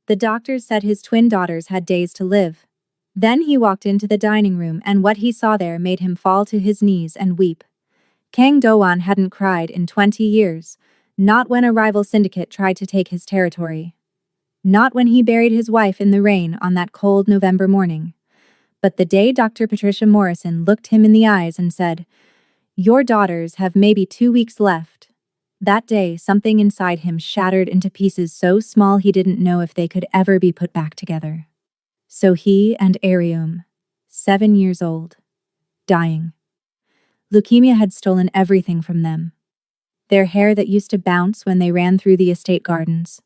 The doctors said his twin daughters had days to live. Then he walked into the dining room, and what he saw there made him fall to his knees and weep. Kang Do-won hadn't cried in 20 years, not when a rival syndicate tried to take his territory. Not when he buried his wife in the rain on that cold November morning. But the day Dr. Patricia Morrison looked him in the eyes and said, "Your daughters have maybe 2 weeks left." That day, something inside him shattered into pieces so small he didn't know if they could ever be put back together. So he and Arium, 7 years old, dying. Leukemia had stolen everything from them. Their hair that used to bounce when they ran through the estate gardens.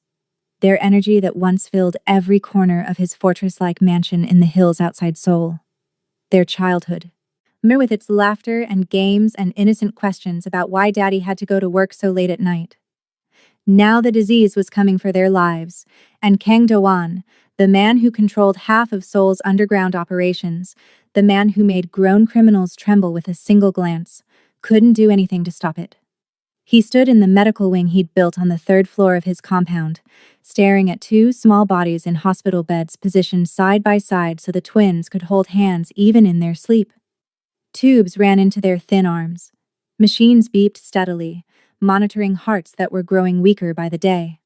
Their energy that once filled every corner of his fortress-like mansion in the hills outside Seoul. Their childhood. With its laughter and games and innocent questions about why Daddy had to go to work so late at night. Now the disease was coming for their lives, and Kang Do-won, the man who controlled half of Seoul's underground operations, the man who made grown criminals tremble with a single glance, couldn't do anything to stop it. He stood in the medical wing he'd built on the 3rd floor of his compound, staring at 2 small bodies in hospital beds positioned side by side so the twins could hold hands even in their sleep. Tubes ran into their thin arms. Machines beeped steadily, monitoring hearts that were growing weaker by the day.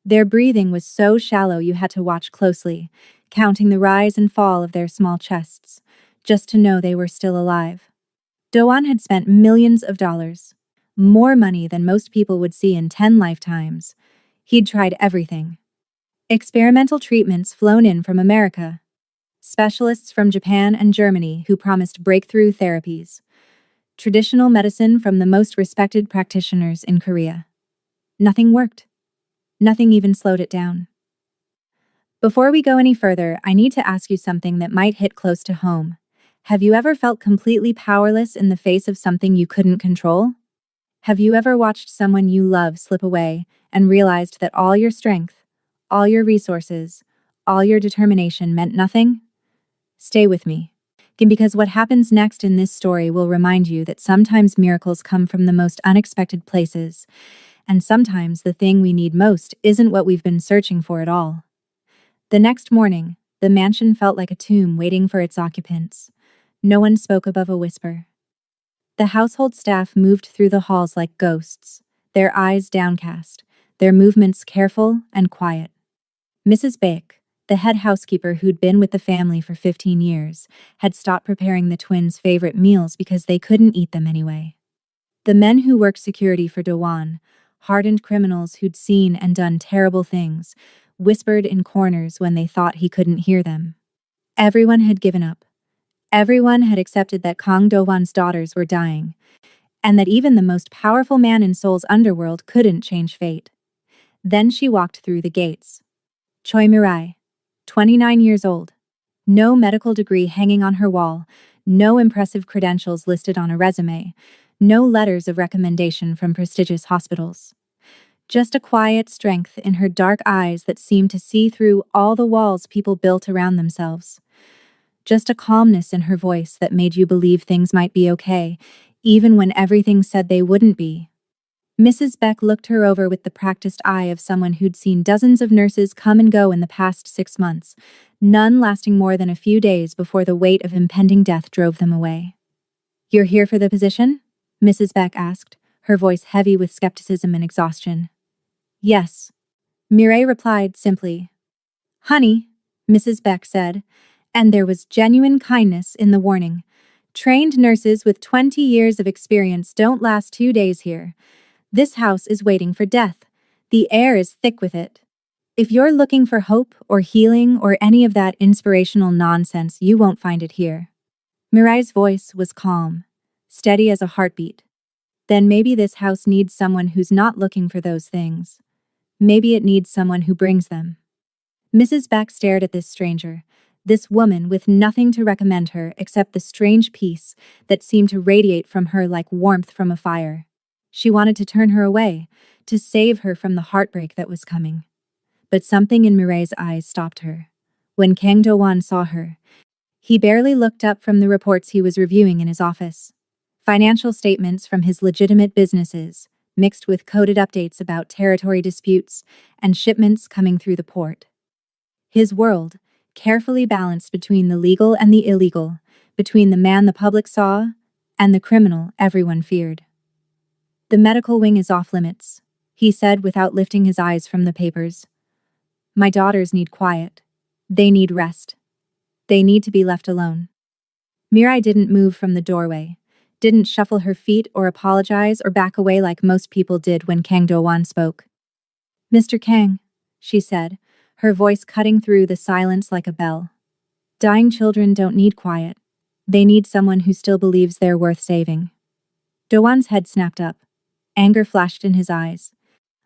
Their breathing was so shallow you had to watch closely, counting the rise and fall of their small chests, just to know they were still alive. Do-won had spent millions of dollars, more money than most people would see in 10 lifetimes. He'd tried everything. Experimental treatments flown in from America. Specialists from Japan and Germany who promised breakthrough therapies. Traditional medicine from the most respected practitioners in Korea. Nothing worked. Nothing even slowed it down. Before we go any further, I need to ask you something that might hit close to home. Have you ever felt completely powerless in the face of something you couldn't control? Have you ever watched someone you love slip away and realized that all your strength, all your resources, all your determination meant nothing? Stay with me, because what happens next in this story will remind you that sometimes miracles come from the most unexpected places, and sometimes the thing we need most isn't what we've been searching for at all. The next morning, the mansion felt like a tomb waiting for its occupants. No one spoke above a whisper. The household staff moved through the halls like ghosts, their eyes downcast, their movements careful and quiet. Mrs. Baek, the head housekeeper who'd been with the family for 15 years, had stopped preparing the twins' favorite meals because they couldn't eat them anyway. The men who worked security for Do-won, hardened criminals who'd seen and done terrible things, whispered in corners when they thought he couldn't hear them. Everyone had given up. Everyone had accepted that Kang Do-won's daughters were dying, and that even the most powerful man in Seoul's underworld couldn't change fate. Then she walked through the gates. Choi Mirai, 29 years old. No medical degree hanging on her wall, no impressive credentials listed on a resume, no letters of recommendation from prestigious hospitals. Just a quiet strength in her dark eyes that seemed to see through all the walls people built around themselves. Just a calmness in her voice that made you believe things might be okay, even when everything said they wouldn't be. Mrs. Baek looked her over with the practiced eye of someone who'd seen dozens of nurses come and go in the past 6 months, none lasting more than a few days before the weight of impending death drove them away. "You're here for the position?" Mrs. Baek asked, her voice heavy with skepticism and exhaustion. "Yes," Mireille replied simply. "Honey," Mrs. Baek said, and there was genuine kindness in the warning. "Trained nurses with 20 years of experience don't last 2 days here. This house is waiting for death. The air is thick with it. If you're looking for hope or healing or any of that inspirational nonsense, you won't find it here." Mirai's voice was calm, steady as a heartbeat. Then maybe this house needs someone who's not looking for those things. Maybe it needs someone who brings them. Mrs. Baek stared at this stranger, this woman with nothing to recommend her except the strange peace that seemed to radiate from her like warmth from a fire. She wanted to turn her away, to save her from the heartbreak that was coming. But something in Mirai's eyes stopped her. When Kang Do-won saw her, he barely looked up from the reports he was reviewing in his office. Financial statements from his legitimate businesses, mixed with coded updates about territory disputes and shipments coming through the port. His world, carefully balanced between the legal and the illegal, between the man the public saw and the criminal everyone feared. The medical wing is off limits, he said without lifting his eyes from the papers. My daughters need quiet. They need rest. They need to be left alone. Mirai didn't move from the doorway, didn't shuffle her feet or apologize or back away like most people did when Kang Do-won spoke. Mr. Kang, she said, her voice cutting through the silence like a bell. Dying children don't need quiet. They need someone who still believes they're worth saving. Do-won's head snapped up. Anger flashed in his eyes.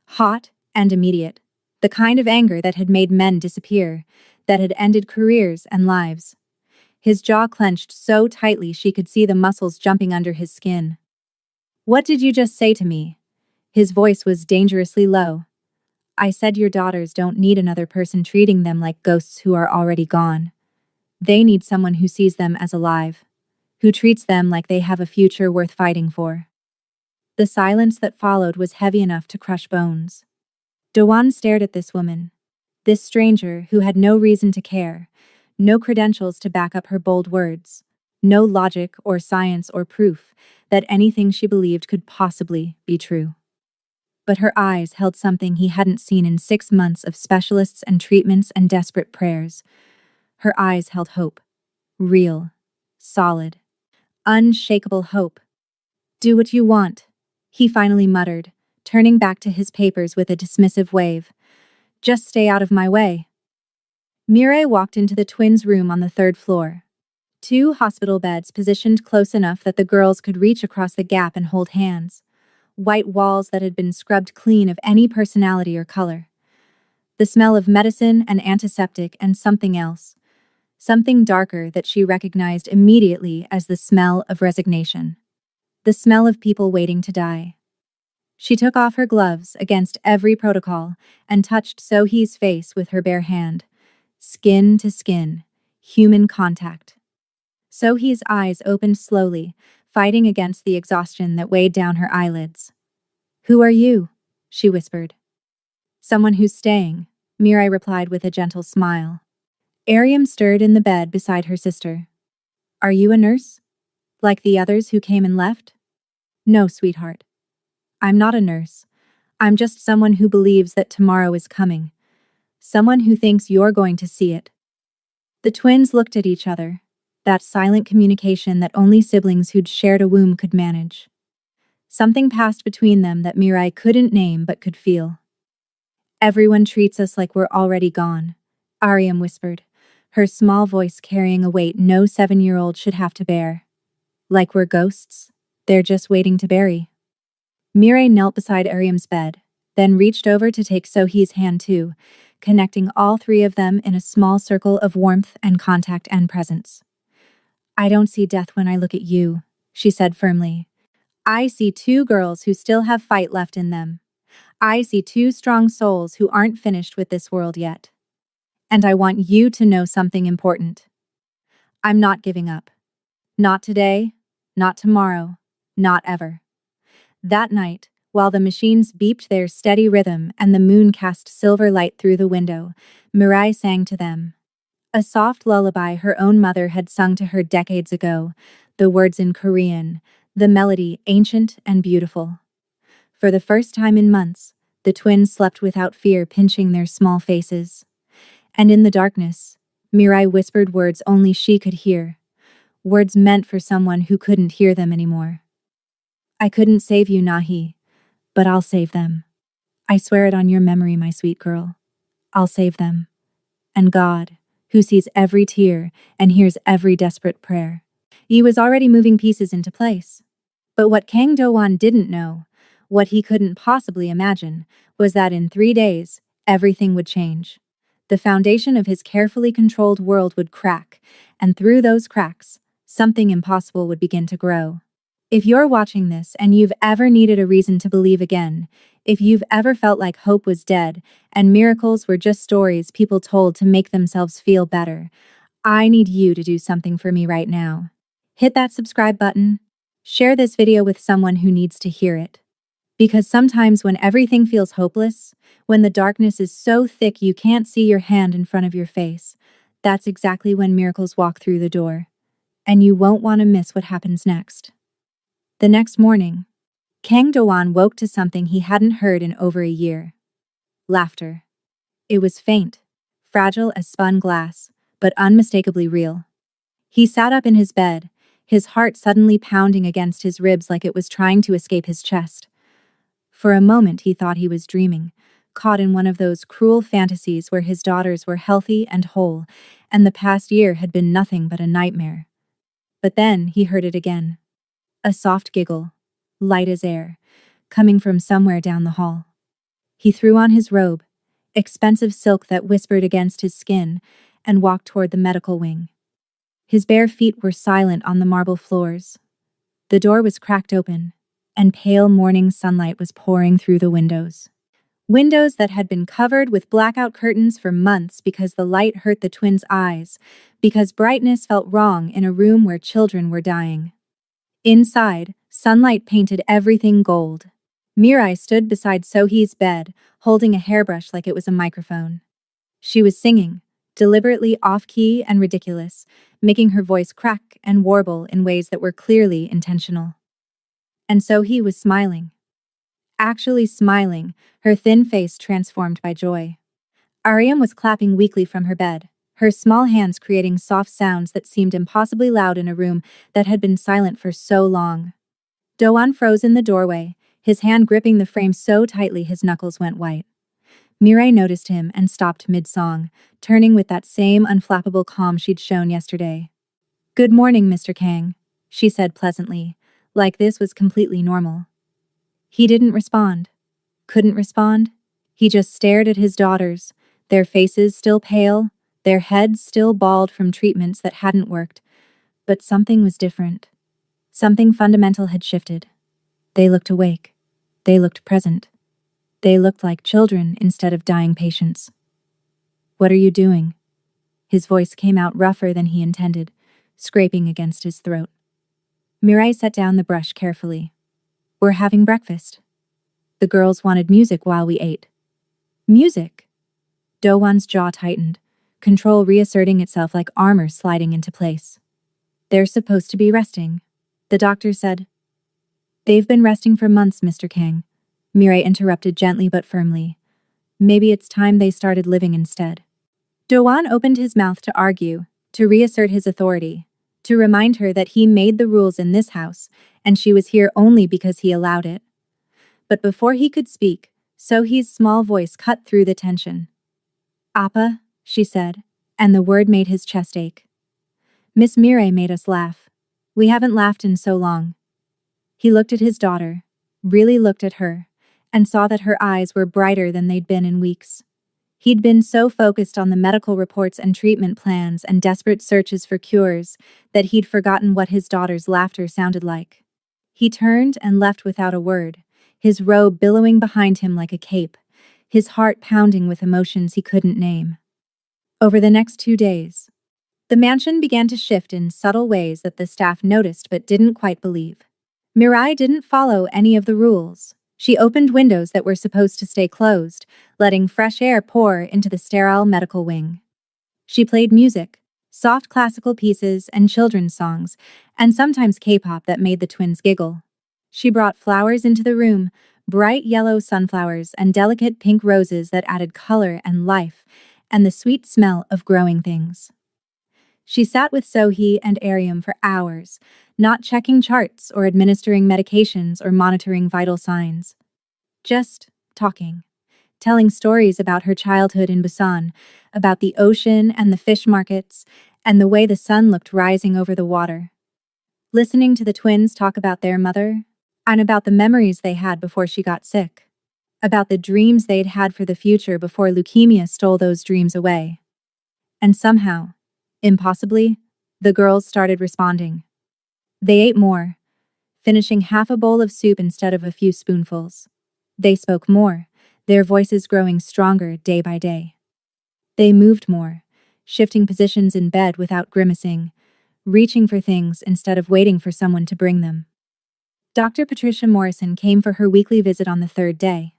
Hot and immediate. The kind of anger that had made men disappear, that had ended careers and lives. His jaw clenched so tightly she could see the muscles jumping under his skin. What did you just say to me? His voice was dangerously low. I said your daughters don't need another person treating them like ghosts who are already gone. They need someone who sees them as alive, who treats them like they have a future worth fighting for. The silence that followed was heavy enough to crush bones. Do-won stared at this woman, this stranger who had no reason to care, no credentials to back up her bold words, no logic or science or proof that anything she believed could possibly be true. But her eyes held something he hadn't seen in 6 months of specialists and treatments and desperate prayers. Her eyes held hope. Real, solid, unshakable hope. Do what you want, he finally muttered, turning back to his papers with a dismissive wave. Just stay out of my way. Mirai walked into the twins' room on the 3rd floor. 2 hospital beds positioned close enough that the girls could reach across the gap and hold hands. White walls that had been scrubbed clean of any personality or color. The smell of medicine and antiseptic and something else. Something darker that she recognized immediately as the smell of resignation. The smell of people waiting to die. She took off her gloves against every protocol and touched So-hee's face with her bare hand. Skin to skin, human contact. So-hee's eyes opened slowly, fighting against the exhaustion that weighed down her eyelids. Who are you? She whispered. Someone who's staying, Mirai replied with a gentle smile. Ariam stirred in the bed beside her sister. Are you a nurse? Like the others who came and left? No, sweetheart. I'm not a nurse. I'm just someone who believes that tomorrow is coming. Someone who thinks you're going to see it. The twins looked at each other, that silent communication that only siblings who'd shared a womb could manage. Something passed between them that Mirai couldn't name but could feel. Everyone treats us like we're already gone, Ariam whispered, her small voice carrying a weight no 7-year-old should have to bear. Like we're ghosts, they're just waiting to bury. Mirai knelt beside Ariam's bed, then reached over to take So-hee's hand too, connecting all 3 of them in a small circle of warmth and contact and presence. I don't see death when I look at you, she said firmly. I see 2 girls who still have fight left in them. I see 2 strong souls who aren't finished with this world yet. And I want you to know something important. I'm not giving up. Not today, not tomorrow, not ever. That night, while the machines beeped their steady rhythm and the moon cast silver light through the window, Mirai sang to them. A soft lullaby her own mother had sung to her decades ago, the words in Korean, the melody ancient and beautiful. For the first time in months, the twins slept without fear pinching their small faces. And in the darkness, Mirai whispered words only she could hear. Words meant for someone who couldn't hear them anymore. I couldn't save you, Nahi, but I'll save them. I swear it on your memory, my sweet girl. I'll save them. And God, who sees every tear and hears every desperate prayer. He was already moving pieces into place. But what Kang Do-won didn't know, what he couldn't possibly imagine, was that in 3 days, everything would change. The foundation of his carefully controlled world would crack, and through those cracks, something impossible would begin to grow. If you're watching this and you've ever needed a reason to believe again, if you've ever felt like hope was dead and miracles were just stories people told to make themselves feel better, I need you to do something for me right now. Hit that subscribe button. Share this video with someone who needs to hear it. Because sometimes when everything feels hopeless, when the darkness is so thick you can't see your hand in front of your face, that's exactly when miracles walk through the door. And you won't want to miss what happens next. The next morning, Kang Do-won woke to something he hadn't heard in over a year. Laughter. It was faint, fragile as spun glass, but unmistakably real. He sat up in his bed, his heart suddenly pounding against his ribs like it was trying to escape his chest. For a moment he thought he was dreaming, caught in one of those cruel fantasies where his daughters were healthy and whole, and the past year had been nothing but a nightmare. But then he heard it again. A soft giggle, light as air, coming from somewhere down the hall. He threw on his robe, expensive silk that whispered against his skin, and walked toward the medical wing. His bare feet were silent on the marble floors. The door was cracked open, and pale morning sunlight was pouring through the windows. Windows that had been covered with blackout curtains for months because the light hurt the twins' eyes, because brightness felt wrong in a room where children were dying. Inside, sunlight painted everything gold. Mirai stood beside Sohee's bed, holding a hairbrush like it was a microphone. She was singing, deliberately off-key and ridiculous, making her voice crack and warble in ways that were clearly intentional. And Sohee was smiling. Actually smiling, her thin face transformed by joy. Aryam was clapping weakly from her bed, her small hands creating soft sounds that seemed impossibly loud in a room that had been silent for so long. Do-won froze in the doorway, his hand gripping the frame so tightly his knuckles went white. Mirai noticed him and stopped mid-song, turning with that same unflappable calm she'd shown yesterday. "Good morning, Mr. Kang," she said pleasantly, like this was completely normal. He didn't respond. Couldn't respond. He just stared at his daughters, their faces still pale, their heads still bald from treatments that hadn't worked. But something was different. Something fundamental had shifted. They looked awake. They looked present. They looked like children instead of dying patients. "What are you doing?" His voice came out rougher than he intended, scraping against his throat. Mirai set down the brush carefully. "We're having breakfast." The girls wanted music while we ate. Music? Do-won's jaw tightened, control reasserting itself like armor sliding into place. "They're supposed to be resting," the doctor said. "They've been resting for months, Mr. Kang," Mirai interrupted gently but firmly. "Maybe it's time they started living instead." Do-won opened his mouth to argue, to reassert his authority, to remind her that he made the rules in this house, and she was here only because he allowed it. But before he could speak, Sohee's small voice cut through the tension. "Appa," she said, and the word made his chest ache. "Miss Mirai made us laugh. We haven't laughed in so long." He looked at his daughter, really looked at her, and saw that her eyes were brighter than they'd been in weeks. He'd been so focused on the medical reports and treatment plans and desperate searches for cures that he'd forgotten what his daughter's laughter sounded like. He turned and left without a word, his robe billowing behind him like a cape, his heart pounding with emotions he couldn't name. Over the next 2 days, the mansion began to shift in subtle ways that the staff noticed but didn't quite believe. Mirai didn't follow any of the rules. She opened windows that were supposed to stay closed, letting fresh air pour into the sterile medical wing. She played music, soft classical pieces and children's songs, and sometimes K-pop that made the twins giggle. She brought flowers into the room, bright yellow sunflowers and delicate pink roses that added color and life, and the sweet smell of growing things. She sat with Sohee and Aryam for hours, not checking charts or administering medications or monitoring vital signs. Just talking, telling stories about her childhood in Busan, about the ocean and the fish markets, and the way the sun looked rising over the water. Listening to the twins talk about their mother, and about the memories they had before she got sick, about the dreams they'd had for the future before leukemia stole those dreams away. And somehow, impossibly, the girls started responding. They ate more, finishing half a bowl of soup instead of a few spoonfuls. They spoke more, their voices growing stronger day by day. They moved more, shifting positions in bed without grimacing, reaching for things instead of waiting for someone to bring them. Dr. Patricia Morrison came for her weekly visit on the third day.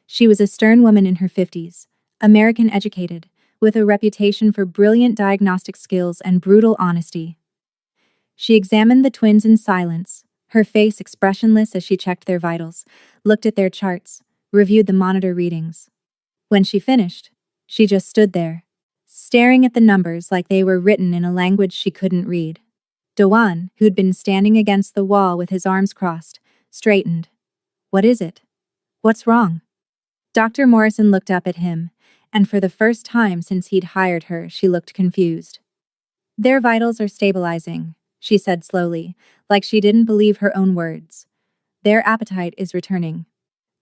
She was a stern woman in her 50s, American educated, with a reputation for brilliant diagnostic skills and brutal honesty. She examined the twins in silence, her face expressionless as she checked their vitals, looked at their charts, reviewed the monitor readings. When she finished, she just stood there, staring at the numbers like they were written in a language she couldn't read. Doan, who'd been standing against the wall with his arms crossed, straightened. "What is it? What's wrong?" Dr. Morrison looked up at him, and for the first time since he'd hired her, she looked confused. "Their vitals are stabilizing," she said slowly, like she didn't believe her own words. "Their appetite is returning.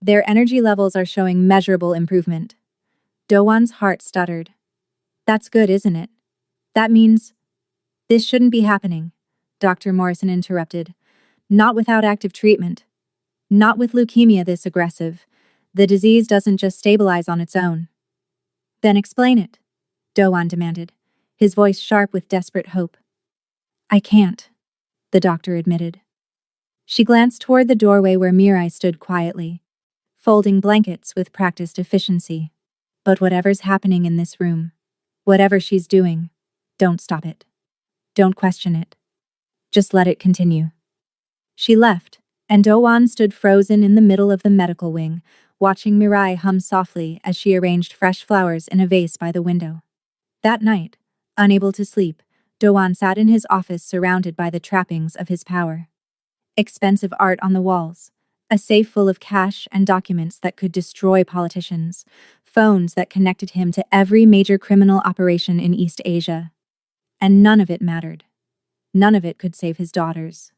Their energy levels are showing measurable improvement." Doan's heart stuttered. "That's good, isn't it? That means—" "This shouldn't be happening," Dr. Morrison interrupted. "Not without active treatment. Not with leukemia this aggressive. The disease doesn't just stabilize on its own." "Then explain it," Doan demanded, his voice sharp with desperate hope. "I can't," the doctor admitted. She glanced toward the doorway where Mirai stood quietly, folding blankets with practiced efficiency. "But whatever's happening in this room, whatever she's doing, don't stop it. Don't question it. Just let it continue." She left, and Doan stood frozen in the middle of the medical wing, watching Mirai hum softly as she arranged fresh flowers in a vase by the window. That night, unable to sleep, Doan sat in his office surrounded by the trappings of his power. Expensive art on the walls, a safe full of cash and documents that could destroy politicians, phones that connected him to every major criminal operation in East Asia. And none of it mattered. None of it could save his daughters.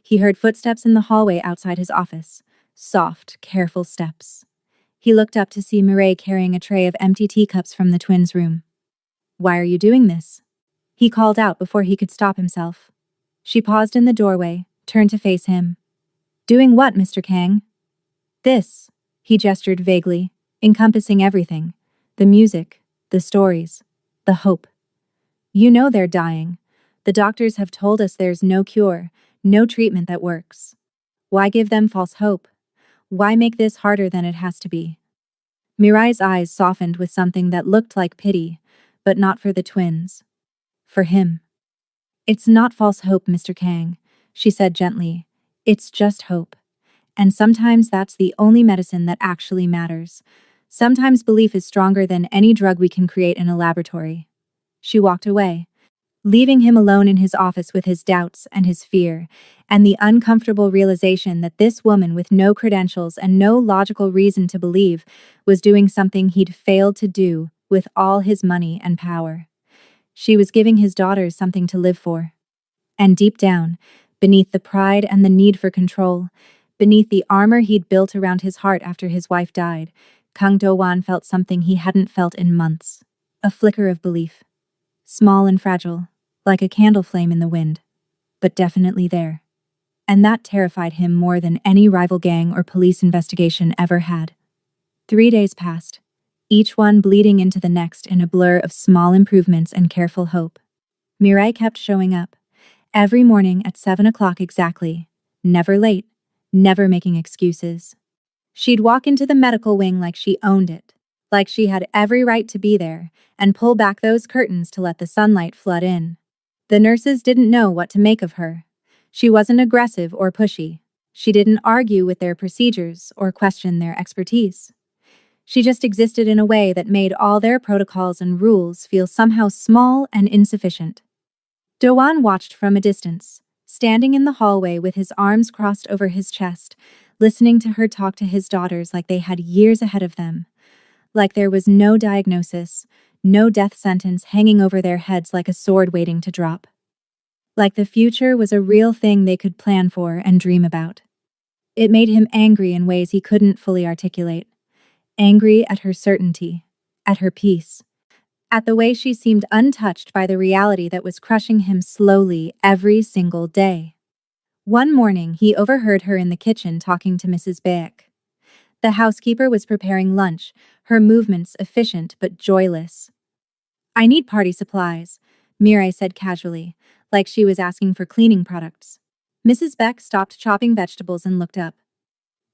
He heard footsteps in the hallway outside his office, soft, careful steps. He looked up to see Mirai carrying a tray of empty teacups from the twins' room. "Why are you doing this?" he called out before he could stop himself. She paused in the doorway, turned to face him. "Doing what, Mr. Kang?" "This," he gestured vaguely, encompassing everything. "The music, the stories, the hope. You know they're dying. The doctors have told us there's no cure, no treatment that works. Why give them false hope? Why make this harder than it has to be?" Mirai's eyes softened with something that looked like pity, but not for the twins. For him. "It's not false hope, Mr. Kang," she said gently. "It's just hope. And sometimes that's the only medicine that actually matters. Sometimes belief is stronger than any drug we can create in a laboratory." She walked away, leaving him alone in his office with his doubts and his fear, and the uncomfortable realization that this woman with no credentials and no logical reason to believe was doing something he'd failed to do with all his money and power. She was giving his daughters something to live for. And deep down, beneath the pride and the need for control, beneath the armor he'd built around his heart after his wife died, Kang Do-wan felt something he hadn't felt in months. A flicker of belief. Small and fragile, like a candle flame in the wind, but definitely there. And that terrified him more than any rival gang or police investigation ever had. 3 days passed, each one bleeding into the next in a blur of small improvements and careful hope. Mirai kept showing up, every morning at 7 o'clock exactly, never late, never making excuses. She'd walk into the medical wing like she owned it, like she had every right to be there, and pull back those curtains to let the sunlight flood in. The nurses didn't know what to make of her. She wasn't aggressive or pushy. She didn't argue with their procedures or question their expertise. She just existed in a way that made all their protocols and rules feel somehow small and insufficient. Do-wan watched from a distance, standing in the hallway with his arms crossed over his chest, listening to her talk to his daughters like they had years ahead of them. Like there was no diagnosis, no death sentence hanging over their heads like a sword waiting to drop. Like the future was a real thing they could plan for and dream about. It made him angry in ways he couldn't fully articulate. Angry at her certainty, at her peace, at the way she seemed untouched by the reality that was crushing him slowly every single day. One morning, he overheard her in the kitchen talking to Mrs. Baek. The housekeeper was preparing lunch, her movements efficient but joyless. "I need party supplies," Mirai said casually, like she was asking for cleaning products. Mrs. Beck stopped chopping vegetables and looked up.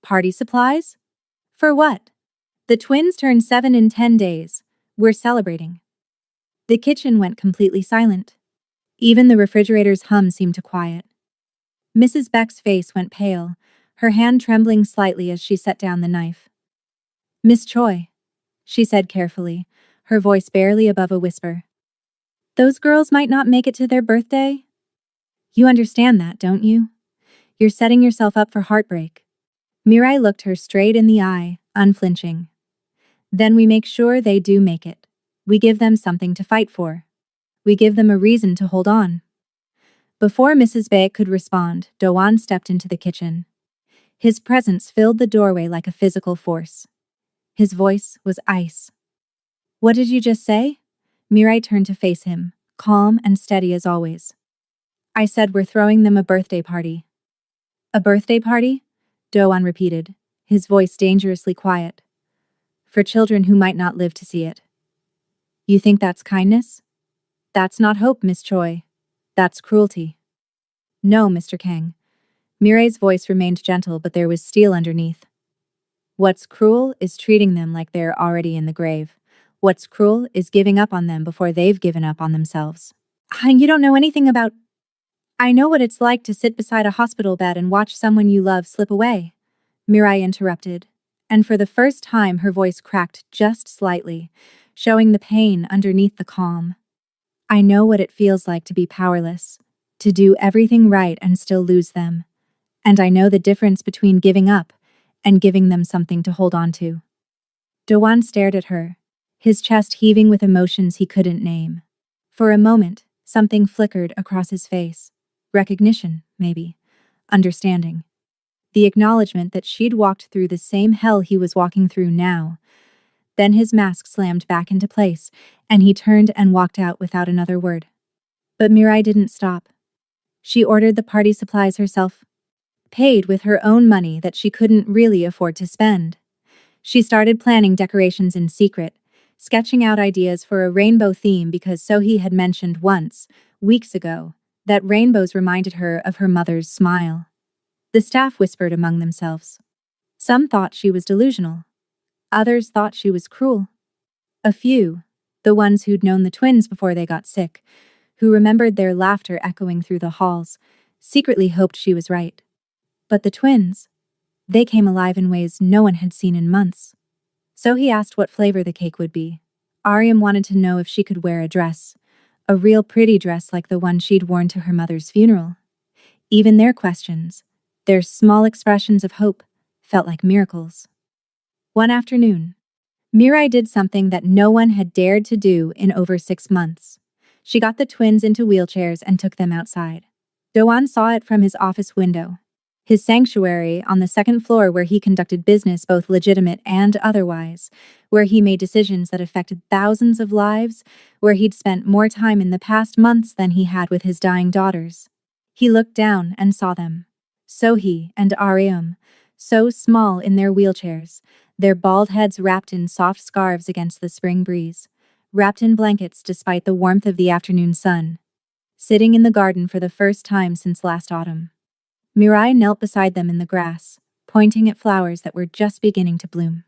Party supplies? For what? The twins turned 7 in 10 days. We're celebrating. The kitchen went completely silent. Even the refrigerator's hum seemed to quiet. Mrs. Beck's face went pale, her hand trembling slightly as she set down the knife. Miss Choi, she said carefully, her voice barely above a whisper. Those girls might not make it to their birthday? You understand that, don't you? You're setting yourself up for heartbreak. Mirai looked her straight in the eye, unflinching. Then we make sure they do make it. We give them something to fight for. We give them a reason to hold on. Before Mrs. Beck could respond, Doan stepped into the kitchen. His presence filled the doorway like a physical force. His voice was ice. What did you just say? Mirai turned to face him, calm and steady as always. I said we're throwing them a birthday party. A birthday party? Doan repeated, his voice dangerously quiet. For children who might not live to see it. You think that's kindness? That's not hope, Miss Choi. That's cruelty. No, Mr. Kang. Mirai's voice remained gentle, but there was steel underneath. What's cruel is treating them like they're already in the grave. What's cruel is giving up on them before they've given up on themselves. You don't know anything about... I know what it's like to sit beside a hospital bed and watch someone you love slip away, Mirai interrupted, and for the first time her voice cracked just slightly, showing the pain underneath the calm. I know what it feels like to be powerless, to do everything right and still lose them. And I know the difference between giving up and giving them something to hold on to. Doan stared at her, his chest heaving with emotions he couldn't name. For a moment, something flickered across his face. Recognition, maybe. Understanding. The acknowledgement that she'd walked through the same hell he was walking through now. Then his mask slammed back into place, and he turned and walked out without another word. But Mirai didn't stop. She ordered the party supplies herself, paid with her own money that she couldn't really afford to spend. She started planning decorations in secret, sketching out ideas for a rainbow theme because Sohee had mentioned once, weeks ago, that rainbows reminded her of her mother's smile. The staff whispered among themselves. Some thought she was delusional. Others thought she was cruel. A few, the ones who'd known the twins before they got sick, who remembered their laughter echoing through the halls, secretly hoped she was right. But the twins, they came alive in ways no one had seen in months. So he asked what flavor the cake would be. Ariam wanted to know if she could wear a dress, a real pretty dress like the one she'd worn to her mother's funeral. Even their questions, their small expressions of hope, felt like miracles. One afternoon, Mirai did something that no one had dared to do in over 6 months. She got the twins into wheelchairs and took them outside. Doan saw it from his office window, his sanctuary on the second floor where he conducted business both legitimate and otherwise, where he made decisions that affected thousands of lives, where he'd spent more time in the past months than he had with his dying daughters. He looked down and saw them. Sohee and Ariam, so small in their wheelchairs, their bald heads wrapped in soft scarves against the spring breeze, wrapped in blankets despite the warmth of the afternoon sun, sitting in the garden for the first time since last autumn. Mirai knelt beside them in the grass, pointing at flowers that were just beginning to bloom.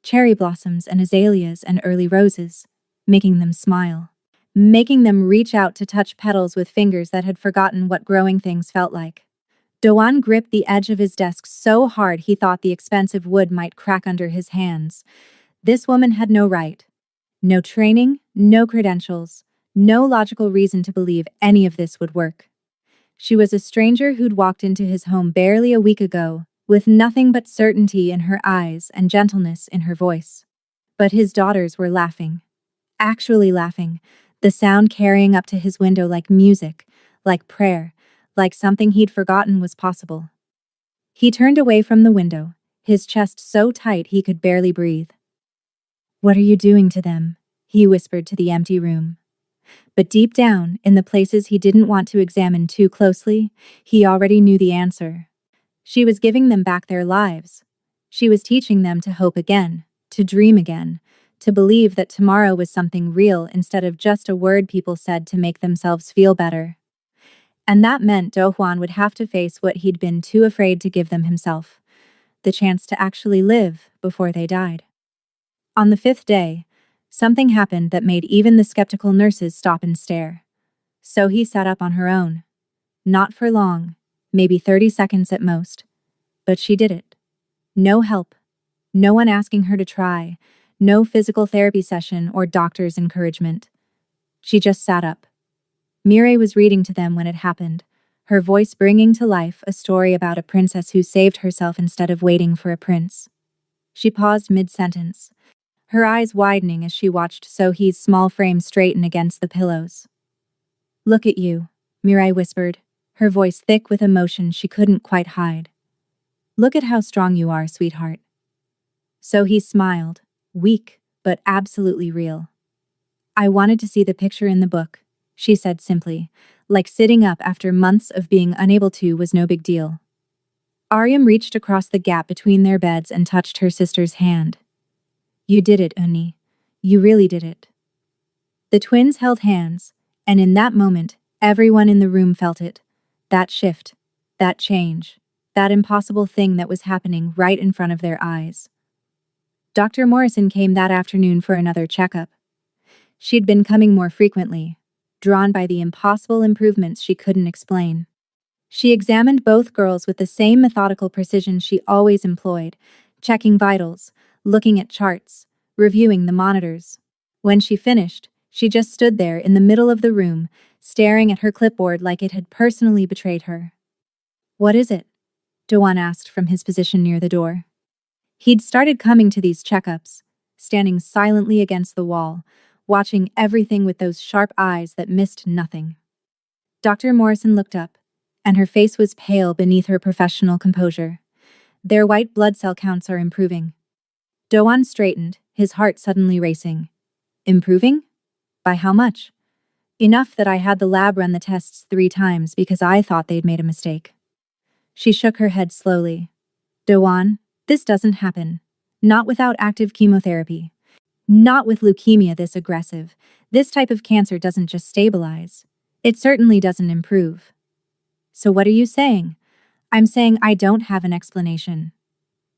Cherry blossoms and azaleas and early roses, making them smile, making them reach out to touch petals with fingers that had forgotten what growing things felt like. Doan gripped the edge of his desk so hard he thought the expensive wood might crack under his hands. This woman had no right. No training, no credentials, no logical reason to believe any of this would work. She was a stranger who'd walked into his home barely a week ago, with nothing but certainty in her eyes and gentleness in her voice. But his daughters were laughing. Actually laughing, the sound carrying up to his window like music, like prayer, like something he'd forgotten was possible. He turned away from the window, his chest so tight he could barely breathe. What are you doing to them? He whispered to the empty room. But deep down, in the places he didn't want to examine too closely, he already knew the answer. She was giving them back their lives. She was teaching them to hope again, to dream again, to believe that tomorrow was something real instead of just a word people said to make themselves feel better. And that meant Do-hwan would have to face what he'd been too afraid to give them himself, the chance to actually live before they died. On the 5th day, something happened that made even the skeptical nurses stop and stare. So-hee sat up on her own. Not for long, maybe 30 seconds at most. But she did it. No help. No one asking her to try. No physical therapy session or doctor's encouragement. She just sat up. Mireille was reading to them when it happened, her voice bringing to life a story about a princess who saved herself instead of waiting for a prince. She paused mid-sentence, her eyes widening as she watched So-hee's small frame straighten against the pillows. "Look at you," Mireille whispered, her voice thick with emotion she couldn't quite hide. "Look at how strong you are, sweetheart." So-hee smiled, weak, but absolutely real. "I wanted to see the picture in the book," she said simply, like sitting up after months of being unable to was no big deal. Aryam reached across the gap between their beds and touched her sister's hand. "You did it, Unni. You really did it." The twins held hands, and in that moment, everyone in the room felt it. That shift, that change, that impossible thing that was happening right in front of their eyes. Dr. Morrison came that afternoon for another checkup. She'd been coming more frequently, drawn by the impossible improvements she couldn't explain. She examined both girls with the same methodical precision she always employed, checking vitals, looking at charts, reviewing the monitors. When she finished, she just stood there in the middle of the room, staring at her clipboard like it had personally betrayed her. "What is it?" Do-hwan asked from his position near the door. He'd started coming to these checkups, standing silently against the wall, watching everything with those sharp eyes that missed nothing. Dr. Morrison looked up, and her face was pale beneath her professional composure. "Their white blood cell counts are improving." Do-hwan straightened, his heart suddenly racing. "Improving? By how much?" "Enough that I had the lab run the tests 3 times because I thought they'd made a mistake." She shook her head slowly. "Do-hwan, this doesn't happen. Not without active chemotherapy. Not with leukemia this aggressive. This type of cancer doesn't just stabilize. It certainly doesn't improve." "So what are you saying?" "I'm saying I don't have an explanation."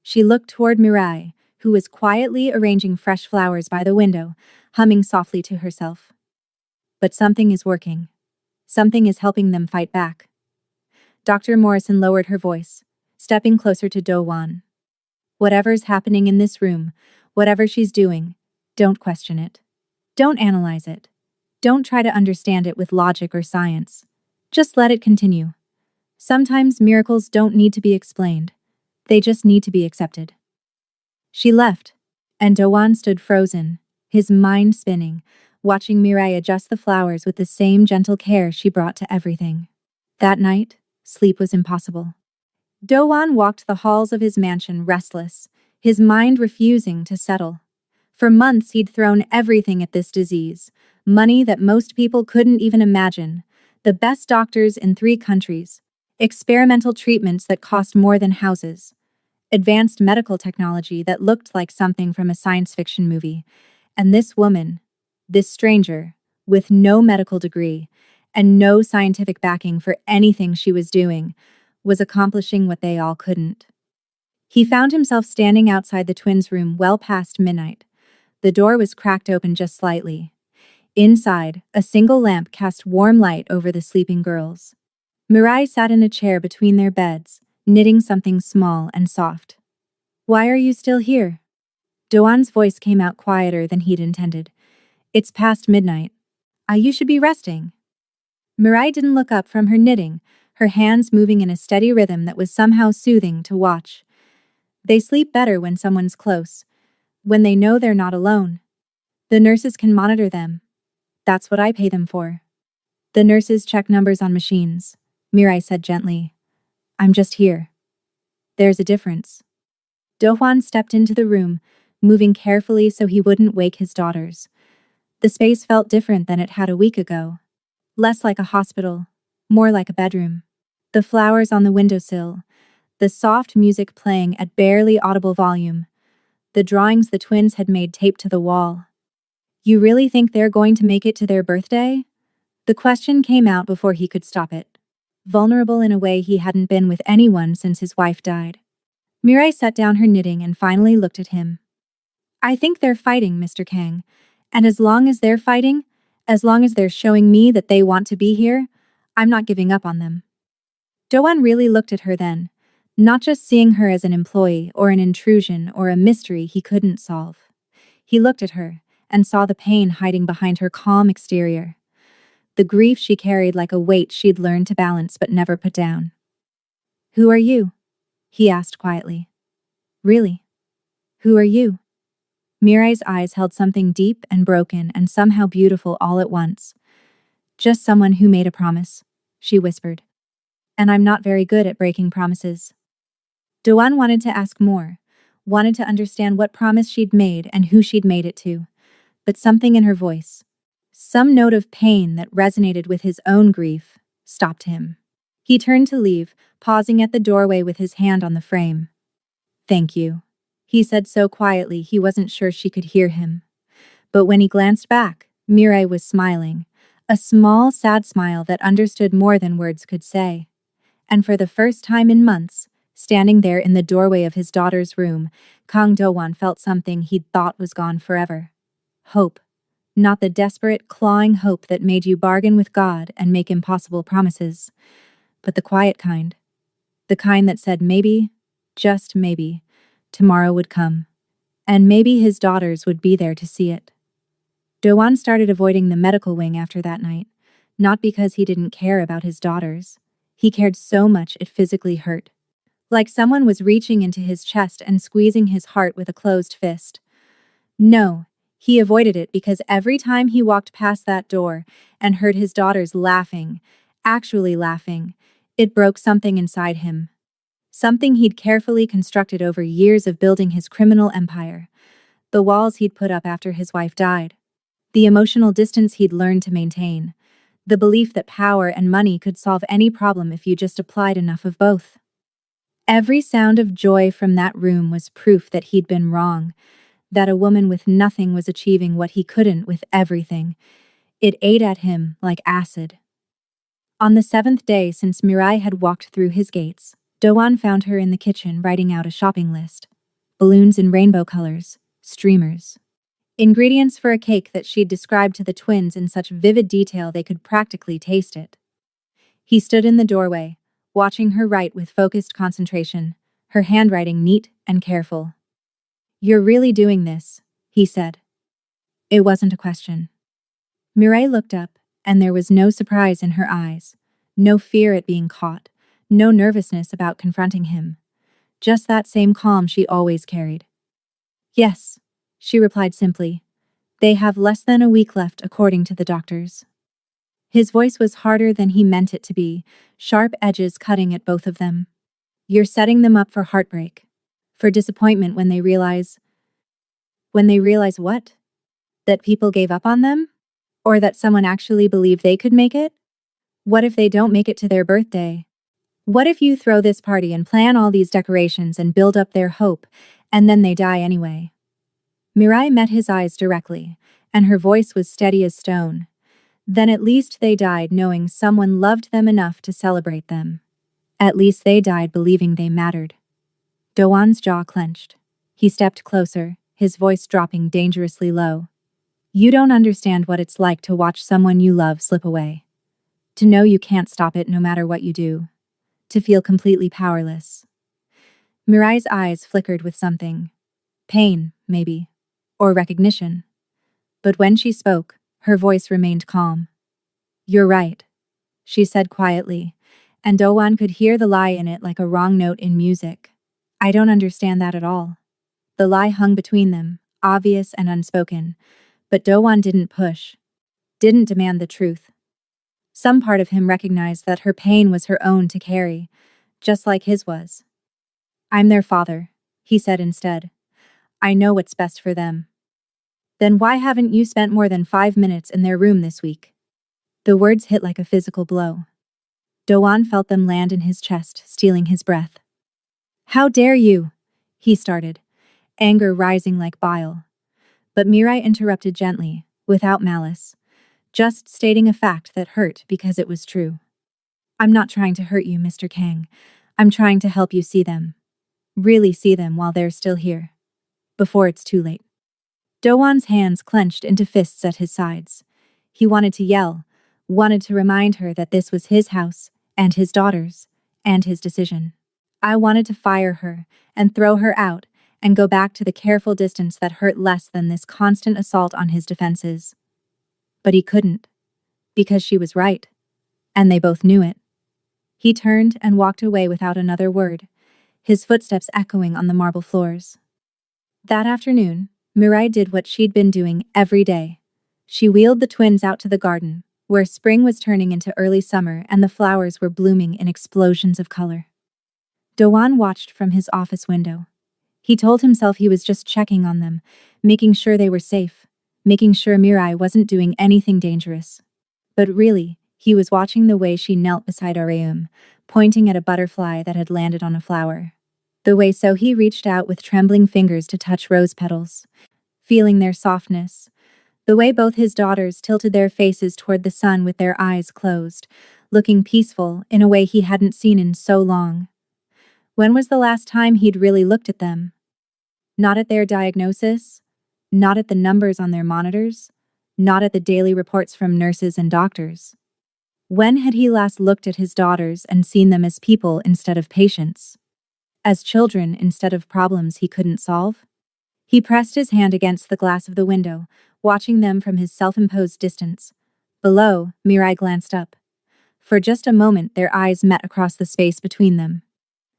She looked toward Mireille, who was quietly arranging fresh flowers by the window, humming softly to herself. "But something is working. Something is helping them fight back." Dr. Morrison lowered her voice, stepping closer to Do-hwan. "Whatever's happening in this room, whatever she's doing, don't question it. Don't analyze it. Don't try to understand it with logic or science. Just let it continue. Sometimes miracles don't need to be explained. They just need to be accepted." She left, and Do-hwan stood frozen, his mind spinning, watching Mireille adjust the flowers with the same gentle care she brought to everything. That night, sleep was impossible. Do-hwan walked the halls of his mansion restless, his mind refusing to settle. For months he'd thrown everything at this disease, money that most people couldn't even imagine, the best doctors in 3 countries, experimental treatments that cost more than houses, advanced medical technology that looked like something from a science fiction movie, and this woman, this stranger, with no medical degree and no scientific backing for anything she was doing, was accomplishing what they all couldn't. He found himself standing outside the twins' room well past midnight. The door was cracked open just slightly. Inside, a single lamp cast warm light over the sleeping girls. Mireille sat in a chair between their beds, knitting something small and soft. "Why are you still here?" Do-hwan's voice came out quieter than he'd intended. "It's past midnight. You should be resting." Mireille didn't look up from her knitting, her hands moving in a steady rhythm that was somehow soothing to watch. "They sleep better when someone's close, when they know they're not alone. The nurses can monitor them. That's what I pay them for." "The nurses check numbers on machines," Mireille said gently. "I'm just here." "There's a difference." Do-hwan stepped into the room, moving carefully so he wouldn't wake his daughters. The space felt different than it had a week ago. Less like a hospital, more like a bedroom. The flowers on the windowsill, the soft music playing at barely audible volume, the drawings the twins had made taped to the wall. "You really think they're going to make it to their birthday?" The question came out before he could stop it. vulnerable in a way he hadn't been with anyone since his wife died. Mirai set down her knitting and finally looked at him. I think they're fighting, Mr. Kang. And as long as they're fighting, as long as they're showing me that they want to be here, I'm not giving up on them. Doan really looked at her then, not just seeing her as an employee or an intrusion or a mystery he couldn't solve. He looked at her and saw the pain hiding behind her calm exterior, the grief she carried like a weight she'd learned to balance but never put down. Who are you? He asked quietly. Really? Who are you? Mirai's eyes held something deep and broken and somehow beautiful all at once. Just someone who made a promise, she whispered. And I'm not very good at breaking promises. Doan wanted to ask more, wanted to understand what promise she'd made and who she'd made it to. But something in her voice, some note of pain that resonated with his own grief, stopped him. He turned to leave, pausing at the doorway with his hand on the frame. Thank you, he said so quietly he wasn't sure she could hear him. But when he glanced back, Mirai was smiling, a small, sad smile that understood more than words could say. And for the first time in months, standing there in the doorway of his daughter's room, Kang Do-won felt something he'd thought was gone forever. Hope. Not the desperate, clawing hope that made you bargain with God and make impossible promises, but the quiet kind. The kind that said maybe, just maybe, tomorrow would come. And maybe his daughters would be there to see it. Do-won started avoiding the medical wing after that night, not because he didn't care about his daughters. He cared so much it physically hurt. Like someone was reaching into his chest and squeezing his heart with a closed fist. No, he avoided it because every time he walked past that door and heard his daughters laughing, actually laughing, it broke something inside him. Something he'd carefully constructed over years of building his criminal empire. The walls he'd put up after his wife died. The emotional distance he'd learned to maintain. The belief that power and money could solve any problem if you just applied enough of both. Every sound of joy from that room was proof that he'd been wrong, that a woman with nothing was achieving what he couldn't with everything. It ate at him like acid. On the 7th day since Mirai had walked through his gates, Do-won found her in the kitchen writing out a shopping list. Balloons in rainbow colors, streamers. Ingredients for a cake that she'd described to the twins in such vivid detail they could practically taste it. He stood in the doorway, watching her write with focused concentration, her handwriting neat and careful. You're really doing this, he said. It wasn't a question. Mirai looked up, and there was no surprise in her eyes, no fear at being caught, no nervousness about confronting him. Just that same calm she always carried. Yes, she replied simply. They have less than a week left according to the doctors. His voice was harder than he meant it to be, sharp edges cutting at both of them. You're setting them up for heartbreak. For disappointment when they realize... When they realize what? That people gave up on them? Or that someone actually believed they could make it? What if they don't make it to their birthday? What if you throw this party and plan all these decorations and build up their hope, and then they die anyway? Mirai met his eyes directly, and her voice was steady as stone. Then at least they died knowing someone loved them enough to celebrate them. At least they died believing they mattered. Do-won's jaw clenched. He stepped closer, his voice dropping dangerously low. You don't understand what it's like to watch someone you love slip away. To know you can't stop it no matter what you do. To feel completely powerless. Mirai's eyes flickered with something. Pain, maybe. Or recognition. But when she spoke, her voice remained calm. You're right, she said quietly, and Do-won could hear the lie in it like a wrong note in music. I don't understand that at all. The lie hung between them, obvious and unspoken, but Do-won didn't push, didn't demand the truth. Some part of him recognized that her pain was her own to carry, just like his was. I'm their father, he said instead. I know what's best for them. Then why haven't you spent more than 5 minutes in their room this week? The words hit like a physical blow. Do-won felt them land in his chest, stealing his breath. How dare you? He started, anger rising like bile. But Mirai interrupted gently, without malice, just stating a fact that hurt because it was true. I'm not trying to hurt you, Mr. Kang. I'm trying to help you see them. Really see them while they're still here. Before it's too late. Dowan's hands clenched into fists at his sides. He wanted to yell, wanted to remind her that this was his house, and his daughter's, and his decision. I wanted to fire her, and throw her out, and go back to the careful distance that hurt less than this constant assault on his defenses. But he couldn't. Because she was right. And they both knew it. He turned and walked away without another word, his footsteps echoing on the marble floors. That afternoon, Mirai did what she'd been doing every day. She wheeled the twins out to the garden, where spring was turning into early summer and the flowers were blooming in explosions of color. Dowan watched from his office window. He told himself he was just checking on them, making sure they were safe, making sure Mirai wasn't doing anything dangerous. But really, he was watching the way she knelt beside Areum, pointing at a butterfly that had landed on a flower. The way he reached out with trembling fingers to touch rose petals, feeling their softness. The way both his daughters tilted their faces toward the sun with their eyes closed, looking peaceful in a way he hadn't seen in so long. When was the last time he'd really looked at them? Not at their diagnosis, not at the numbers on their monitors, not at the daily reports from nurses and doctors. When had he last looked at his daughters and seen them as people instead of patients? As children instead of problems he couldn't solve? He pressed his hand against the glass of the window, watching them from his self-imposed distance. Below, Mirai glanced up. For just a moment their eyes met across the space between them.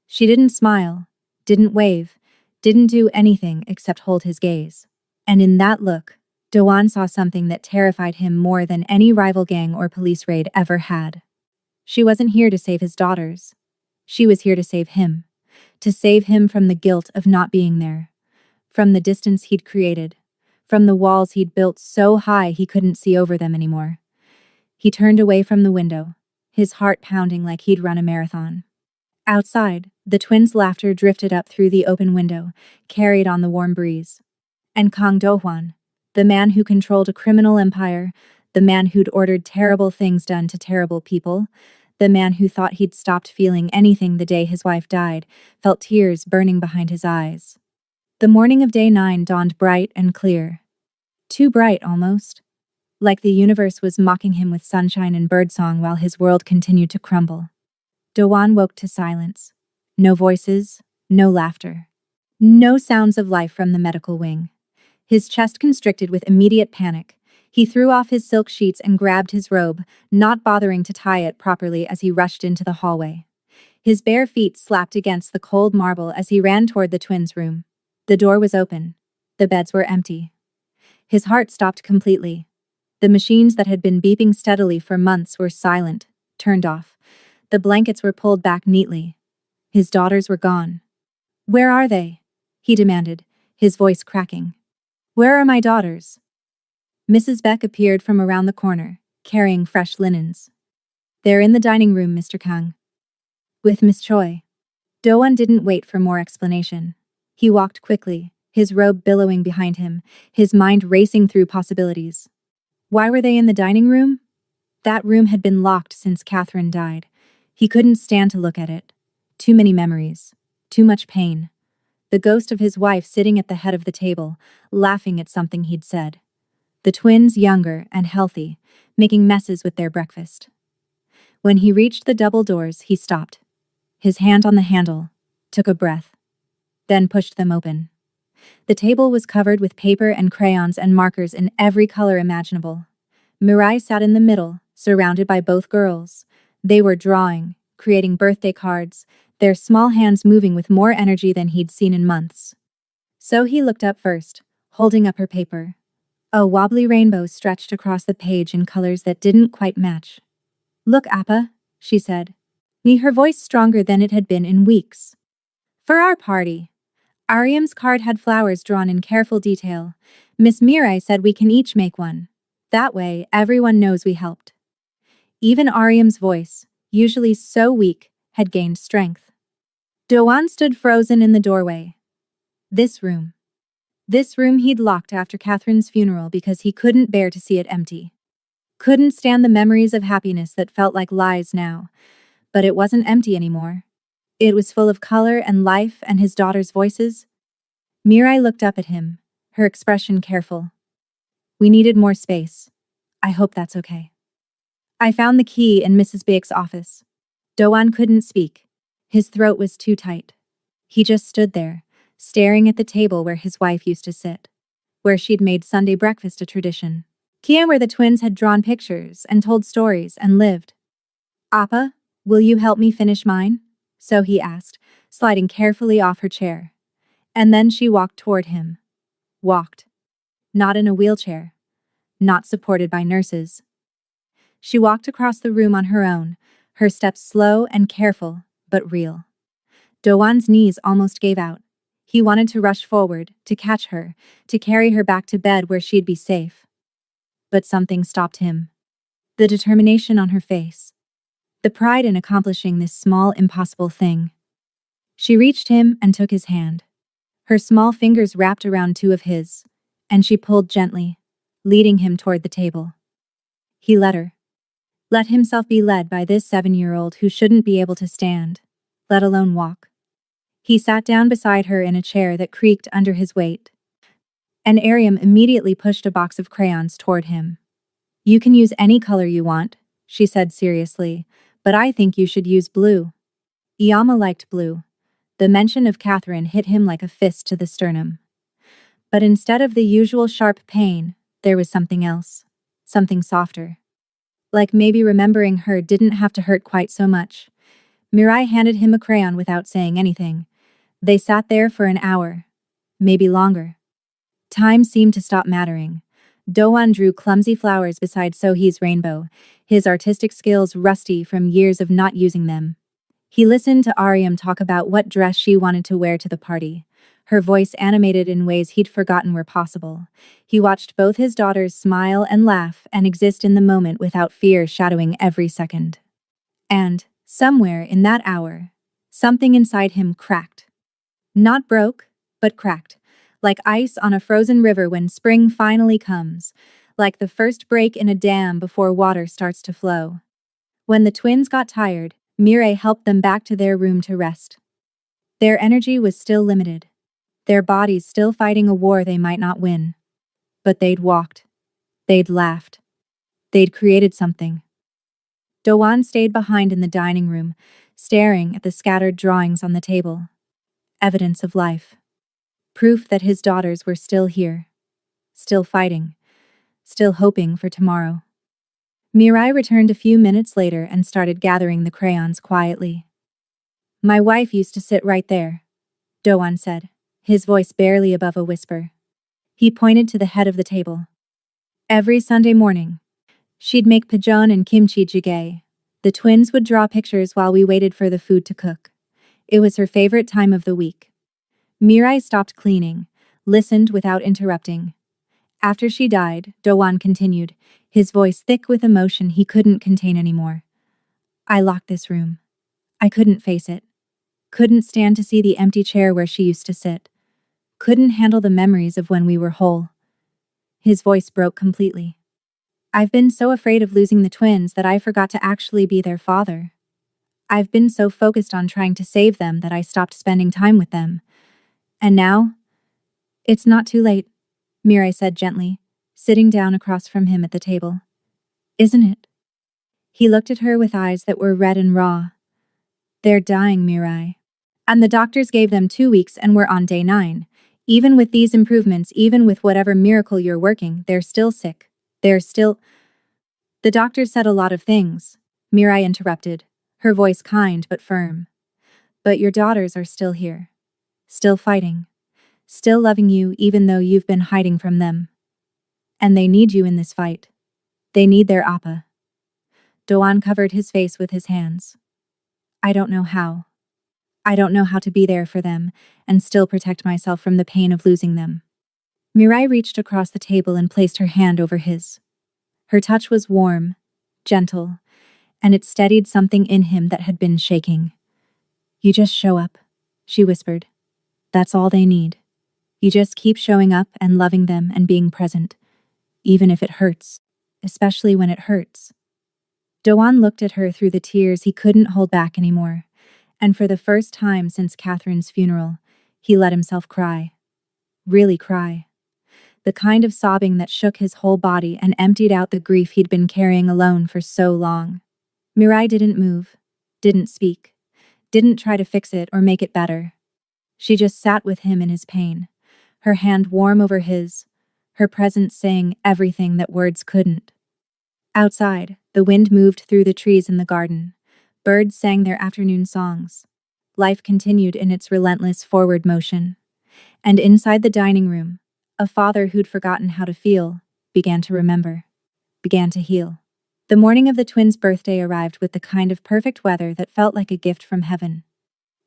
She didn't smile, didn't wave, didn't do anything except hold his gaze. And in that look, Dowan saw something that terrified him more than any rival gang or police raid ever had. She wasn't here to save his daughters. She was here to save him. To save him from the guilt of not being there. From the distance he'd created. From the walls he'd built so high he couldn't see over them anymore. He turned away from the window, his heart pounding like he'd run a marathon. Outside, the twins' laughter drifted up through the open window, carried on the warm breeze. And Kang Do-hwan, the man who controlled a criminal empire, the man who'd ordered terrible things done to terrible people, the man who thought he'd stopped feeling anything the day his wife died, felt tears burning behind his eyes. The morning of day 9 dawned bright and clear. Too bright, almost. Like the universe was mocking him with sunshine and birdsong while his world continued to crumble. Dowan woke to silence. No voices, no laughter. No sounds of life from the medical wing. His chest constricted with immediate panic. He threw off his silk sheets and grabbed his robe, not bothering to tie it properly as he rushed into the hallway. His bare feet slapped against the cold marble as he ran toward the twins' room. The door was open. The beds were empty. His heart stopped completely. The machines that had been beeping steadily for months were silent, turned off. The blankets were pulled back neatly. His daughters were gone. "Where are they?" he demanded, his voice cracking. "Where are my daughters?" Mrs. Beck appeared from around the corner, carrying fresh linens. "They're in the dining room, Mr. Kang." With Miss Choi. Dowan didn't wait for more explanation. He walked quickly, his robe billowing behind him, his mind racing through possibilities. Why were they in the dining room? That room had been locked since Catherine died. He couldn't stand to look at it. Too many memories. Too much pain. The ghost of his wife sitting at the head of the table, laughing at something he'd said. The twins younger and healthy, making messes with their breakfast. When he reached the double doors, he stopped. His hand on the handle, took a breath. Then pushed them open. The table was covered with paper and crayons and markers in every color imaginable. Mirai sat in the middle, surrounded by both girls. They were drawing, creating birthday cards, their small hands moving with more energy than he'd seen in months. So he looked up first, holding up her paper. A wobbly rainbow stretched across the page in colors that didn't quite match. "Look, Appa," she said, her voice stronger than it had been in weeks. "For our party." Ariam's card had flowers drawn in careful detail. Miss Mirai said we can each make one. That way, everyone knows we helped. Even Ariam's voice, usually so weak, had gained strength. Dowan stood frozen in the doorway. This room he'd locked after Catherine's funeral because he couldn't bear to see it empty. Couldn't stand the memories of happiness that felt like lies now. But it wasn't empty anymore. It was full of color and life and his daughter's voices. Mirai looked up at him, her expression careful. We needed more space. I hope that's okay. I found the key in Mrs. Baek's office. Doan couldn't speak. His throat was too tight. He just stood there, staring at the table where his wife used to sit, where she'd made Sunday breakfast a tradition. Kia, where the twins had drawn pictures and told stories and lived. Appa, will you help me finish mine? So he asked, sliding carefully off her chair. And then she walked toward him. Walked. Not in a wheelchair. Not supported by nurses. She walked across the room on her own, her steps slow and careful, but real. Doan's knees almost gave out. He wanted to rush forward, to catch her, to carry her back to bed where she'd be safe. But something stopped him. The determination on her face. The pride in accomplishing this small, impossible thing. She reached him and took his hand. Her small fingers wrapped around two of his, and she pulled gently, leading him toward the table. He let her. Let himself be led by this 7-year-old who shouldn't be able to stand, let alone walk. He sat down beside her in a chair that creaked under his weight. And Ariam immediately pushed a box of crayons toward him. You can use any color you want, she said seriously, but I think you should use blue. Iyama liked blue. The mention of Catherine hit him like a fist to the sternum. But instead of the usual sharp pain, there was something else. Something softer. Like maybe remembering her didn't have to hurt quite so much. Mirai handed him a crayon without saying anything. They sat there for an hour. Maybe longer. Time seemed to stop mattering. Doan drew clumsy flowers beside Sohee's rainbow, his artistic skills rusty from years of not using them. He listened to Ariam talk about what dress she wanted to wear to the party, her voice animated in ways he'd forgotten were possible. He watched both his daughters smile and laugh and exist in the moment without fear shadowing every second. And, somewhere in that hour, something inside him cracked. Not broke, but cracked, like ice on a frozen river when spring finally comes, like the first break in a dam before water starts to flow. When the twins got tired, Mirai helped them back to their room to rest. Their energy was still limited. Their bodies still fighting a war they might not win. But they'd walked. They'd laughed. They'd created something. Doan stayed behind in the dining room, staring at the scattered drawings on the table. Evidence of life. Proof that his daughters were still here. Still fighting. Still hoping for tomorrow. Mirai returned a few minutes later and started gathering the crayons quietly. My wife used to sit right there, Doan said, his voice barely above a whisper. He pointed to the head of the table. Every Sunday morning, she'd make pajeon and kimchi jjigae. The twins would draw pictures while we waited for the food to cook. It was her favorite time of the week. Mirai stopped cleaning, listened without interrupting. After she died, Doan continued, his voice thick with emotion he couldn't contain anymore. I locked this room. I couldn't face it. Couldn't stand to see the empty chair where she used to sit. Couldn't handle the memories of when we were whole. His voice broke completely. I've been so afraid of losing the twins that I forgot to actually be their father. I've been so focused on trying to save them that I stopped spending time with them. And now? It's not too late, Mirai said gently, sitting down across from him at the table. Isn't it? He looked at her with eyes that were red and raw. They're dying, Mirai. And the doctors gave them 2 weeks and we're on day 9. Even with these improvements, even with whatever miracle you're working, they're still sick. They're still... The doctors said a lot of things, Mirai interrupted, her voice kind but firm. But your daughters are still here. Still fighting. Still loving you even though you've been hiding from them. And they need you in this fight. They need their appa. Doan covered his face with his hands. I don't know how. I don't know how to be there for them and still protect myself from the pain of losing them. Mirai reached across the table and placed her hand over his. Her touch was warm, gentle, and it steadied something in him that had been shaking. You just show up, she whispered. That's all they need. You just keep showing up and loving them and being present, even if it hurts, especially when it hurts. Doan looked at her through the tears he couldn't hold back anymore, and for the first time since Catherine's funeral, he let himself cry. Really cry. The kind of sobbing that shook his whole body and emptied out the grief he'd been carrying alone for so long. Mirai didn't move, didn't speak, didn't try to fix it or make it better. She just sat with him in his pain, her hand warm over his, her presence saying everything that words couldn't. Outside, the wind moved through the trees in the garden. Birds sang their afternoon songs. Life continued in its relentless forward motion. And inside the dining room, a father who'd forgotten how to feel began to remember, began to heal. The morning of the twins' birthday arrived with the kind of perfect weather that felt like a gift from heaven.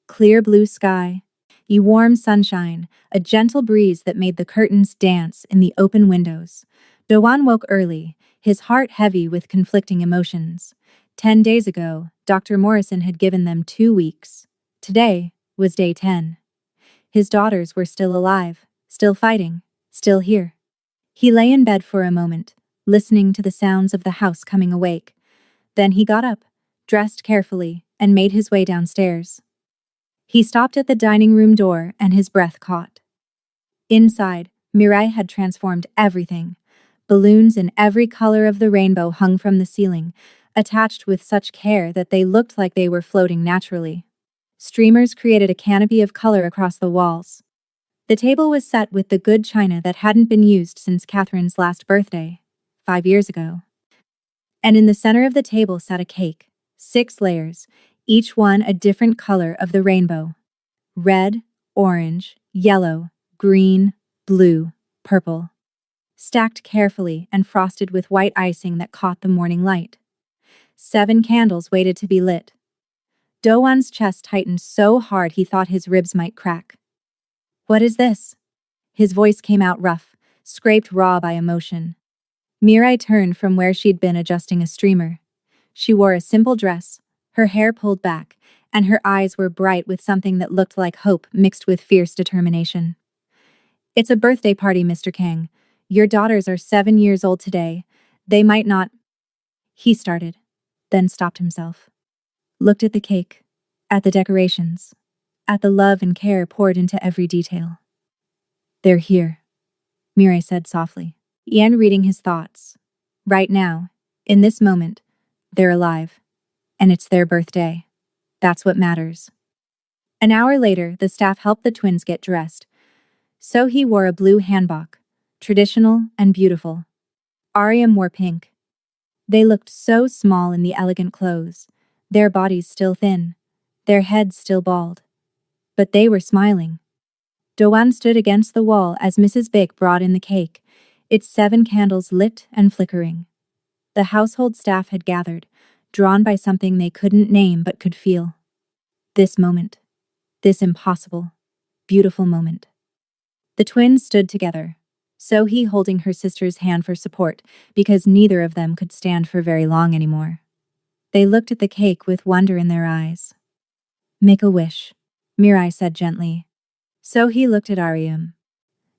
Clear blue sky, warm sunshine, a gentle breeze that made the curtains dance in the open windows. Doan woke early, his heart heavy with conflicting emotions. 10 days ago, Dr. Morrison had given them 2 weeks. Today was day 10. His daughters were still alive, still fighting, still here. He lay in bed for a moment, listening to the sounds of the house coming awake. Then he got up, dressed carefully, and made his way downstairs. He stopped at the dining room door and his breath caught. Inside, Mirai had transformed everything. Balloons in every color of the rainbow hung from the ceiling, attached with such care that they looked like they were floating naturally. Streamers created a canopy of color across the walls. The table was set with the good china that hadn't been used since Catherine's last birthday, 5 years ago. And in the center of the table sat a cake, 6 layers, each one a different color of the rainbow. Red, orange, yellow, green, blue, purple. Stacked carefully and frosted with white icing that caught the morning light. 7 candles waited to be lit. Doan's chest tightened so hard he thought his ribs might crack. "What is this?" His voice came out rough, scraped raw by emotion. Mirai turned from where she'd been adjusting a streamer. She wore a simple dress, her hair pulled back, and her eyes were bright with something that looked like hope mixed with fierce determination. "It's a birthday party, Mr. Kang. Your daughters are 7 years old today. They might not—" He started, then stopped himself. Looked at the cake, at the decorations, at the love and care poured into every detail. "They're here," Mirai said softly. Ian reading his thoughts. Right now, in this moment, they're alive. And it's their birthday. That's what matters. An hour later, the staff helped the twins get dressed. So he wore a blue hanbok, traditional and beautiful. Ariam wore pink. They looked so small in the elegant clothes, their bodies still thin, their heads still bald. But they were smiling. Doan stood against the wall as Mrs. Big brought in the cake, its 7 candles lit and flickering. The household staff had gathered, drawn by something they couldn't name but could feel. This moment. This impossible, beautiful moment. The twins stood together, Sohee holding her sister's hand for support because neither of them could stand for very long anymore. They looked at the cake with wonder in their eyes. "Make a wish," Mirai said gently. Sohee looked at Ariam.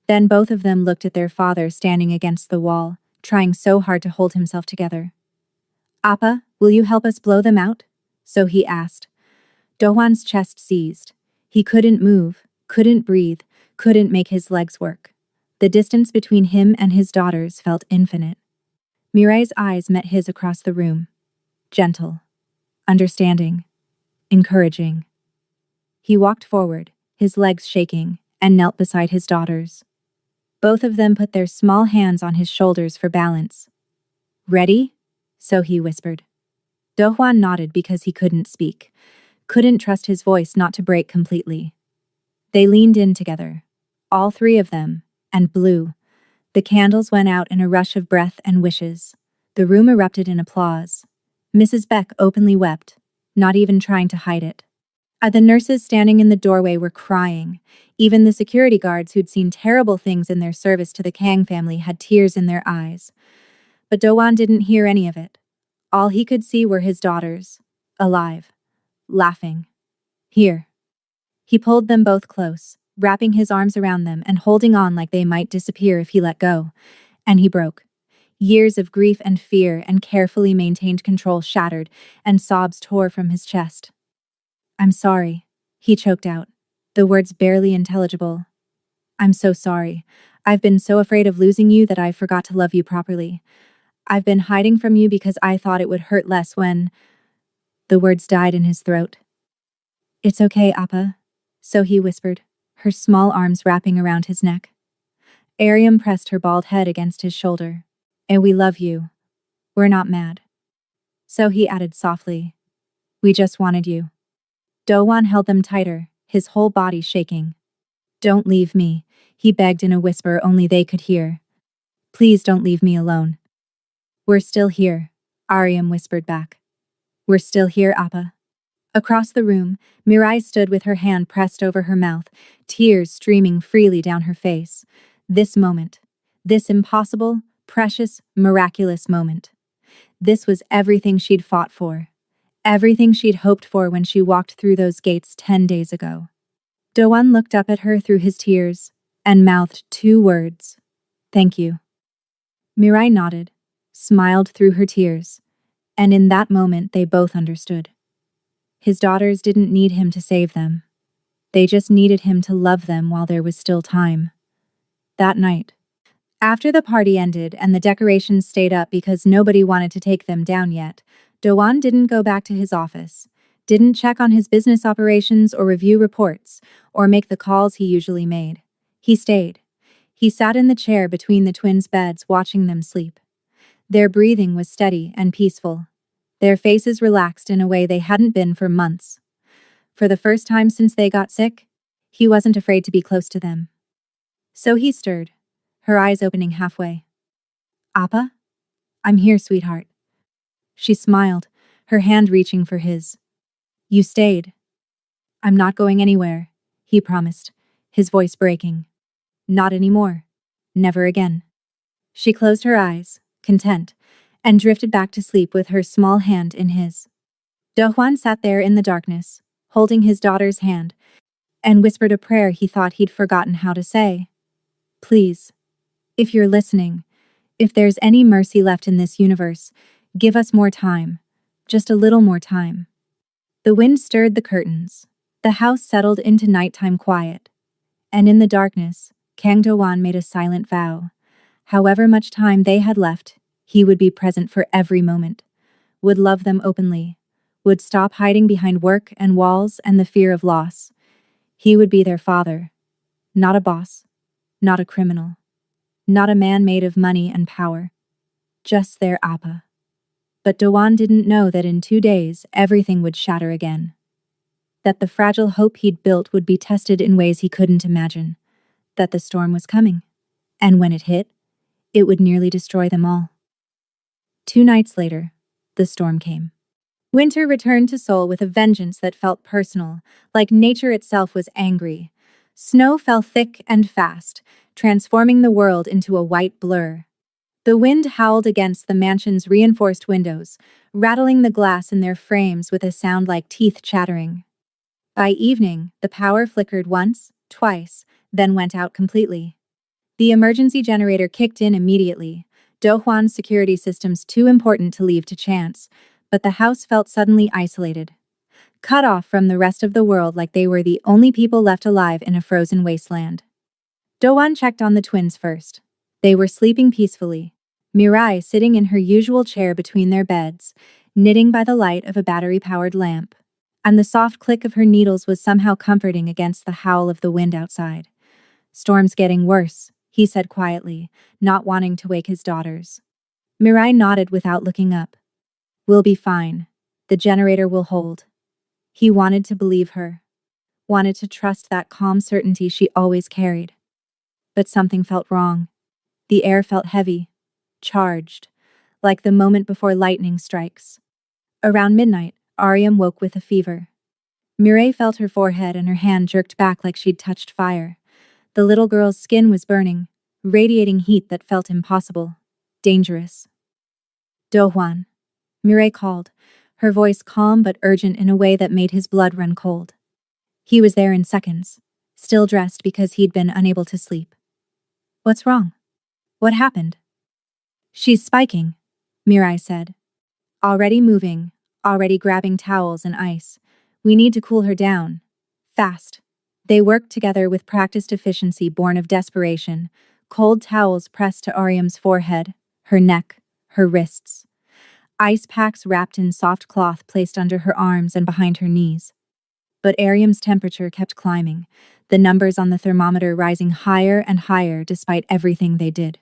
Then both of them looked at their father standing against the wall, trying so hard to hold himself together. "Appa, will you help us blow them out?" Sohee asked. Dohwan's chest seized. He couldn't move, couldn't breathe, couldn't make his legs work. The distance between him and his daughters felt infinite. Mirai's eyes met his across the room. Gentle, understanding, encouraging. He walked forward, his legs shaking, and knelt beside his daughters. Both of them put their small hands on his shoulders for balance. "Ready?" Sohee whispered. Dohwan nodded because he couldn't speak, couldn't trust his voice not to break completely. They leaned in together, all 3 of them, and blew. The candles went out in a rush of breath and wishes. The room erupted in applause. Mrs. Beck openly wept, not even trying to hide it. The nurses standing in the doorway were crying. Even the security guards who'd seen terrible things in their service to the Kang family had tears in their eyes. But Doan didn't hear any of it. All he could see were his daughters, alive, laughing. "Here." He pulled them both close, wrapping his arms around them and holding on like they might disappear if he let go. And he broke. Years of grief and fear and carefully maintained control shattered, and sobs tore from his chest. "I'm sorry," he choked out, the words barely intelligible. "I'm so sorry. I've been so afraid of losing you that I forgot to love you properly. I've been hiding from you because I thought it would hurt less when—" The words died in his throat. "It's okay, Appa," so he whispered, her small arms wrapping around his neck. Ariam pressed her bald head against his shoulder. "And we love you. We're not mad." So he added softly, "We just wanted you." Dowan held them tighter, his whole body shaking. "Don't leave me," he begged in a whisper only they could hear. "Please don't leave me alone." "We're still here," Ariam whispered back. "We're still here, Appa." Across the room, Mirai stood with her hand pressed over her mouth, tears streaming freely down her face. This moment. This impossible, precious, miraculous moment. This was everything she'd fought for. Everything she'd hoped for when she walked through those gates 10 days ago. Doan looked up at her through his tears and mouthed 2 words. "Thank you." Mirai nodded, smiled through her tears, and in that moment they both understood. His daughters didn't need him to save them. They just needed him to love them while there was still time. That night, after the party ended and the decorations stayed up because nobody wanted to take them down yet, Doan didn't go back to his office, didn't check on his business operations or review reports, or make the calls he usually made. He stayed. He sat in the chair between the twins' beds watching them sleep. Their breathing was steady and peaceful. Their faces relaxed in a way they hadn't been for months. For the first time since they got sick, he wasn't afraid to be close to them. So he stirred, her eyes opening halfway. "Appa? I'm here, sweetheart." She smiled, her hand reaching for his. "You stayed." "I'm not going anywhere," he promised, his voice breaking. "Not anymore. Never again." She closed her eyes, content, and drifted back to sleep with her small hand in his. Dohwan sat there in the darkness, holding his daughter's hand, and whispered a prayer he thought he'd forgotten how to say. "Please, if you're listening, if there's any mercy left in this universe, give us more time, just a little more time." The wind stirred the curtains. The house settled into nighttime quiet. And in the darkness, Kang Do-wan made a silent vow. However much time they had left, he would be present for every moment, would love them openly, would stop hiding behind work and walls and the fear of loss. He would be their father, not a boss, not a criminal, not a man made of money and power, just their Appa. But Do-wan didn't know that in 2 days everything would shatter again. That the fragile hope he'd built would be tested in ways he couldn't imagine. That the storm was coming. And when it hit, it would nearly destroy them all. 2 nights later, the storm came. Winter returned to Seoul with a vengeance that felt personal, like nature itself was angry. Snow fell thick and fast, transforming the world into a white blur. The wind howled against the mansion's reinforced windows, rattling the glass in their frames with a sound like teeth chattering. By evening, the power flickered once, twice, then went out completely. The emergency generator kicked in immediately, Do-hwan's security systems too important to leave to chance, but the house felt suddenly isolated. Cut off from the rest of the world like they were the only people left alive in a frozen wasteland. Do-hwan checked on the twins first. They were sleeping peacefully. Mirai sitting in her usual chair between their beds, knitting by the light of a battery-powered lamp. And the soft click of her needles was somehow comforting against the howl of the wind outside. "Storm's getting worse," he said quietly, not wanting to wake his daughters. Mirai nodded without looking up. "We'll be fine. The generator will hold." He wanted to believe her. Wanted to trust that calm certainty she always carried. But something felt wrong. The air felt heavy, charged, like the moment before lightning strikes. Around midnight, Ariam woke with a fever. Mirai felt her forehead and her hand jerked back like she'd touched fire. The little girl's skin was burning, radiating heat that felt impossible, dangerous. "Do-hwan," Mirai called, her voice calm but urgent in a way that made his blood run cold. He was there in seconds, still dressed because he'd been unable to sleep. "What's wrong? What happened?" She's spiking, Mirai said. Already moving, already grabbing towels and ice. We need to cool her down. Fast. They worked together with practiced efficiency born of desperation. Cold towels pressed to Ariam's forehead, her neck, her wrists. Ice packs wrapped in soft cloth placed under her arms and behind her knees. But Ariam's temperature kept climbing, the numbers on the thermometer rising higher and higher despite everything they did.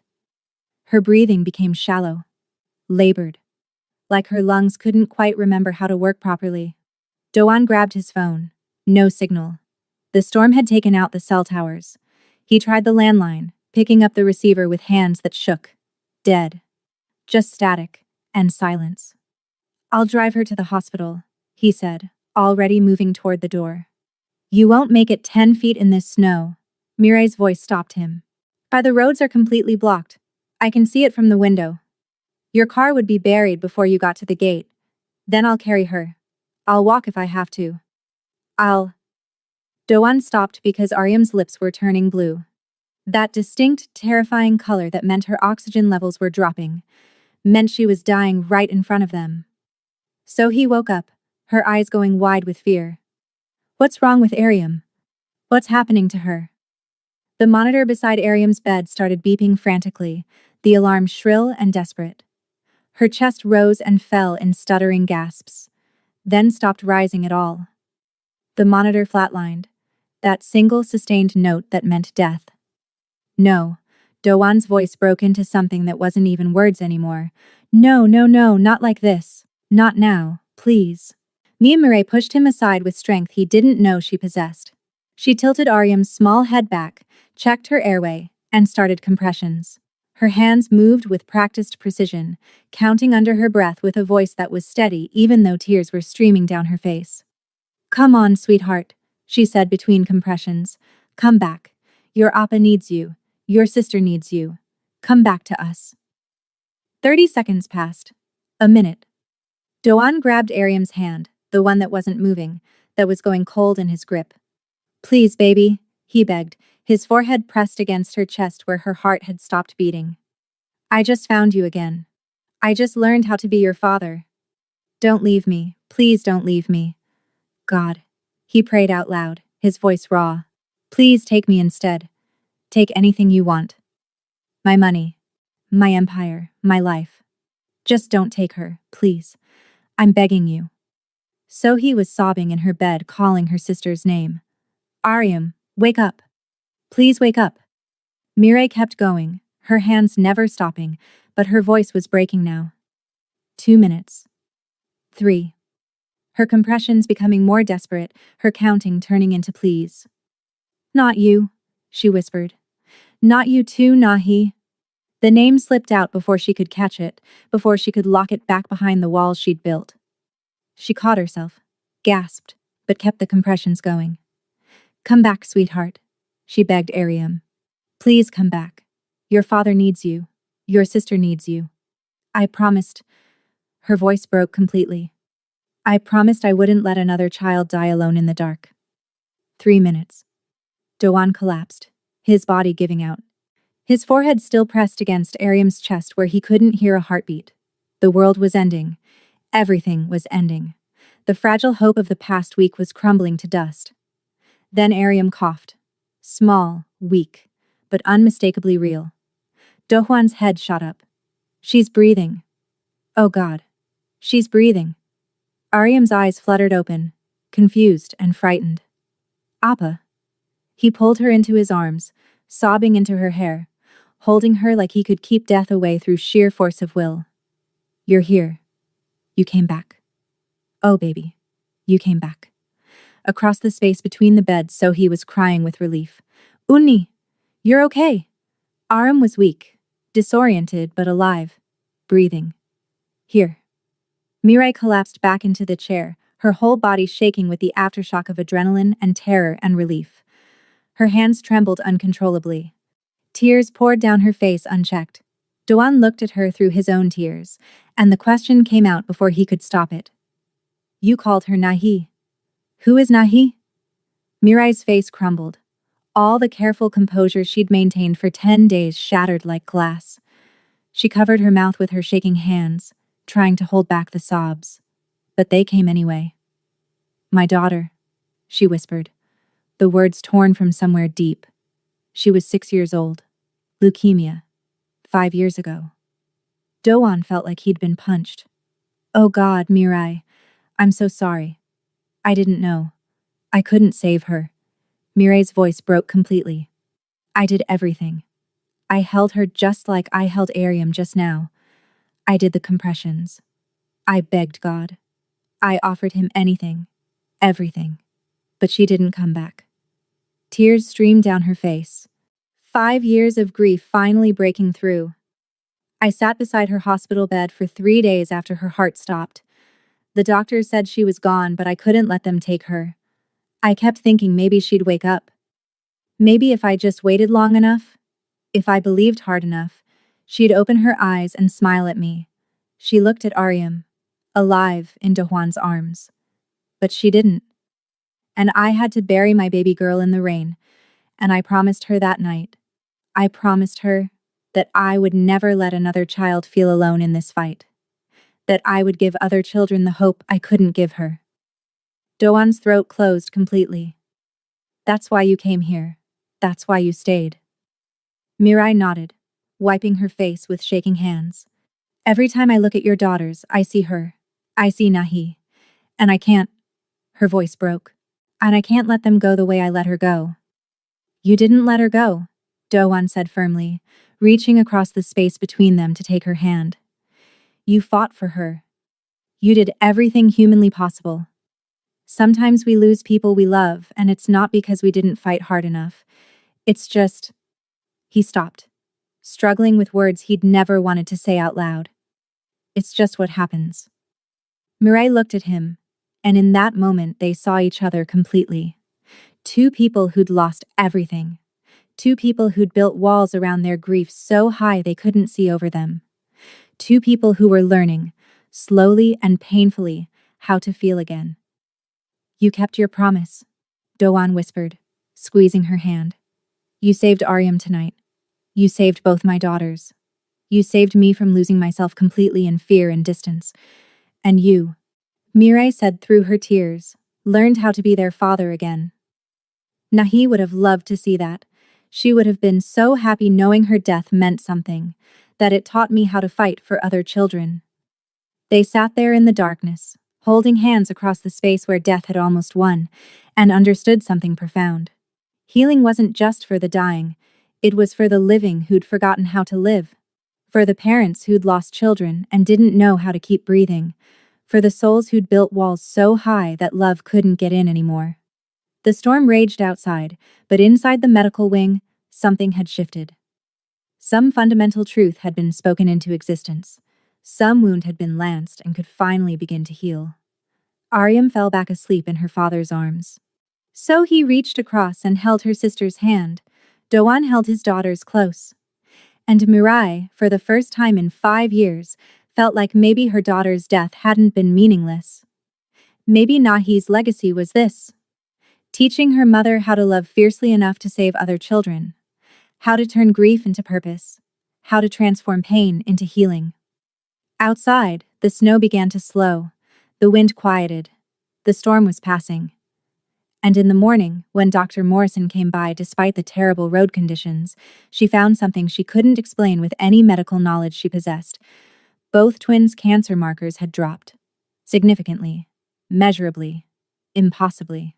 Her breathing became shallow, labored, like her lungs couldn't quite remember how to work properly. Doan grabbed his phone. No signal. The storm had taken out the cell towers. He tried the landline, picking up the receiver with hands that shook. Dead. Just static and silence. I'll drive her to the hospital, he said, already moving toward the door. You won't make it 10 feet in this snow. Mirai's voice stopped him. The roads are completely blocked. I can see it from the window. Your car would be buried before you got to the gate. Then I'll carry her. I'll walk if I have to. Doan stopped because Ariam's lips were turning blue. That distinct, terrifying color that meant her oxygen levels were dropping, meant she was dying right in front of them. So he woke up, her eyes going wide with fear. What's wrong with Ariam? What's happening to her? The monitor beside Ariam's bed started beeping frantically, the alarm shrill and desperate. Her chest rose and fell in stuttering gasps, then stopped rising at all. The monitor flatlined, that single sustained note that meant death. No, Doan's voice broke into something that wasn't even words anymore. No, not like this. Not now, please. Mirai pushed him aside with strength he didn't know she possessed. She tilted Ariam's small head back, checked her airway, and started compressions. Her hands moved with practiced precision, counting under her breath with a voice that was steady even though tears were streaming down her face. Come on, sweetheart, she said between compressions. Come back. Your appa needs you. Your sister needs you. Come back to us. 30 seconds passed. A minute. Doan grabbed Ariam's hand, the one that wasn't moving, that was going cold in his grip. Please, baby, he begged, his forehead pressed against her chest where her heart had stopped beating. I just found you again. I just learned how to be your father. Don't leave me, please don't leave me. God, he prayed out loud, his voice raw. Please take me instead. Take anything you want. My money, my empire, my life. Just don't take her, please. I'm begging you. So he was sobbing in her bed, calling her sister's name. Ariam, wake up. Please wake up. Mirai kept going, her hands never stopping, but her voice was breaking now. 2 minutes. 3. Her compressions becoming more desperate, her counting turning into pleas. Not you, she whispered. Not you too, Nahi. The name slipped out before she could catch it, before she could lock it back behind the walls she'd built. She caught herself, gasped, but kept the compressions going. Come back, sweetheart, she begged Ariam. Please come back. Your father needs you. Your sister needs you. I promised. Her voice broke completely. I promised I wouldn't let another child die alone in the dark. 3 minutes. Doan collapsed, his body giving out. His forehead still pressed against Ariam's chest where he couldn't hear a heartbeat. The world was ending. Everything was ending. The fragile hope of the past week was crumbling to dust. Then Ariam coughed. Small, weak, but unmistakably real. Dohwan's head shot up. She's breathing. Oh God. She's breathing. Ariam's eyes fluttered open, confused and frightened. Appa. He pulled her into his arms, sobbing into her hair, holding her like he could keep death away through sheer force of will. You're here. You came back. Oh, baby. You came back. Across the space between the beds, so he was crying with relief. Unni, you're okay. Aram was weak, disoriented but alive, breathing. Here. Mirai collapsed back into the chair, her whole body shaking with the aftershock of adrenaline and terror and relief. Her hands trembled uncontrollably. Tears poured down her face unchecked. Doan looked at her through his own tears, and the question came out before he could stop it. You called her Nahi. Who is Nahi? Mirai's face crumbled. All the careful composure she'd maintained for 10 days shattered like glass. She covered her mouth with her shaking hands, trying to hold back the sobs. But they came anyway. "My daughter," she whispered, the words torn from somewhere deep. She was 6 years old. Leukemia. 5 years ago. Doan felt like he'd been punched. "Oh God, Mirai. I'm so sorry. I didn't know. I couldn't save her." Mirai's voice broke completely. "I did everything. I held her just like I held Ariam just now. I did the compressions. I begged God. I offered him anything. Everything. But she didn't come back." Tears streamed down her face. 5 years of grief finally breaking through. "I sat beside her hospital bed for 3 days after her heart stopped. The doctors said she was gone, but I couldn't let them take her. I kept thinking maybe she'd wake up. Maybe if I just waited long enough, if I believed hard enough, she'd open her eyes and smile at me." She looked at Ariam, alive in Dohwan's arms. But she didn't. And I had to bury my baby girl in the rain, and I promised her that night. I promised her that I would never let another child feel alone in this fight. That I would give other children the hope I couldn't give her. Doan's throat closed completely. "That's why you came here. That's why you stayed." Mirai nodded, wiping her face with shaking hands. "Every time I look at your daughters, I see her. I see Nahi. And I can't." Her voice broke. "And I can't let them go the way I let her go." "You didn't let her go," Doan said firmly, reaching across the space between them to take her hand. "You fought for her. You did everything humanly possible. Sometimes we lose people we love, and it's not because we didn't fight hard enough. It's just..." He stopped, struggling with words he'd never wanted to say out loud. "It's just what happens." Mirai looked at him, and in that moment they saw each other completely. Two people who'd lost everything. Two people who'd built walls around their grief so high they couldn't see over them. Two people who were learning, slowly and painfully, how to feel again. "You kept your promise," Doan whispered, squeezing her hand. "You saved Ariam tonight. You saved both my daughters. You saved me from losing myself completely in fear and distance. And you," Mirai said through her tears, "learned how to be their father again." Nahi would have loved to see that. She would have been so happy knowing her death meant something, that it taught me how to fight for other children. They sat there in the darkness, holding hands across the space where death had almost won, and understood something profound. Healing wasn't just for the dying, it was for the living who'd forgotten how to live. For the parents who'd lost children and didn't know how to keep breathing. For the souls who'd built walls so high that love couldn't get in anymore. The storm raged outside, but inside the medical wing, something had shifted. Some fundamental truth had been spoken into existence. Some wound had been lanced and could finally begin to heal. Ariam fell back asleep in her father's arms. So he reached across and held her sister's hand. Doan held his daughters close. And Mirai, for the first time in 5 years, felt like maybe her daughter's death hadn't been meaningless. Maybe Nahi's legacy was this: teaching her mother how to love fiercely enough to save other children. How to turn grief into purpose. How to transform pain into healing. Outside, the snow began to slow. The wind quieted. The storm was passing. And in the morning, when Dr. Morrison came by despite the terrible road conditions, she found something she couldn't explain with any medical knowledge she possessed. Both twins' cancer markers had dropped. Significantly. Measurably. Impossibly.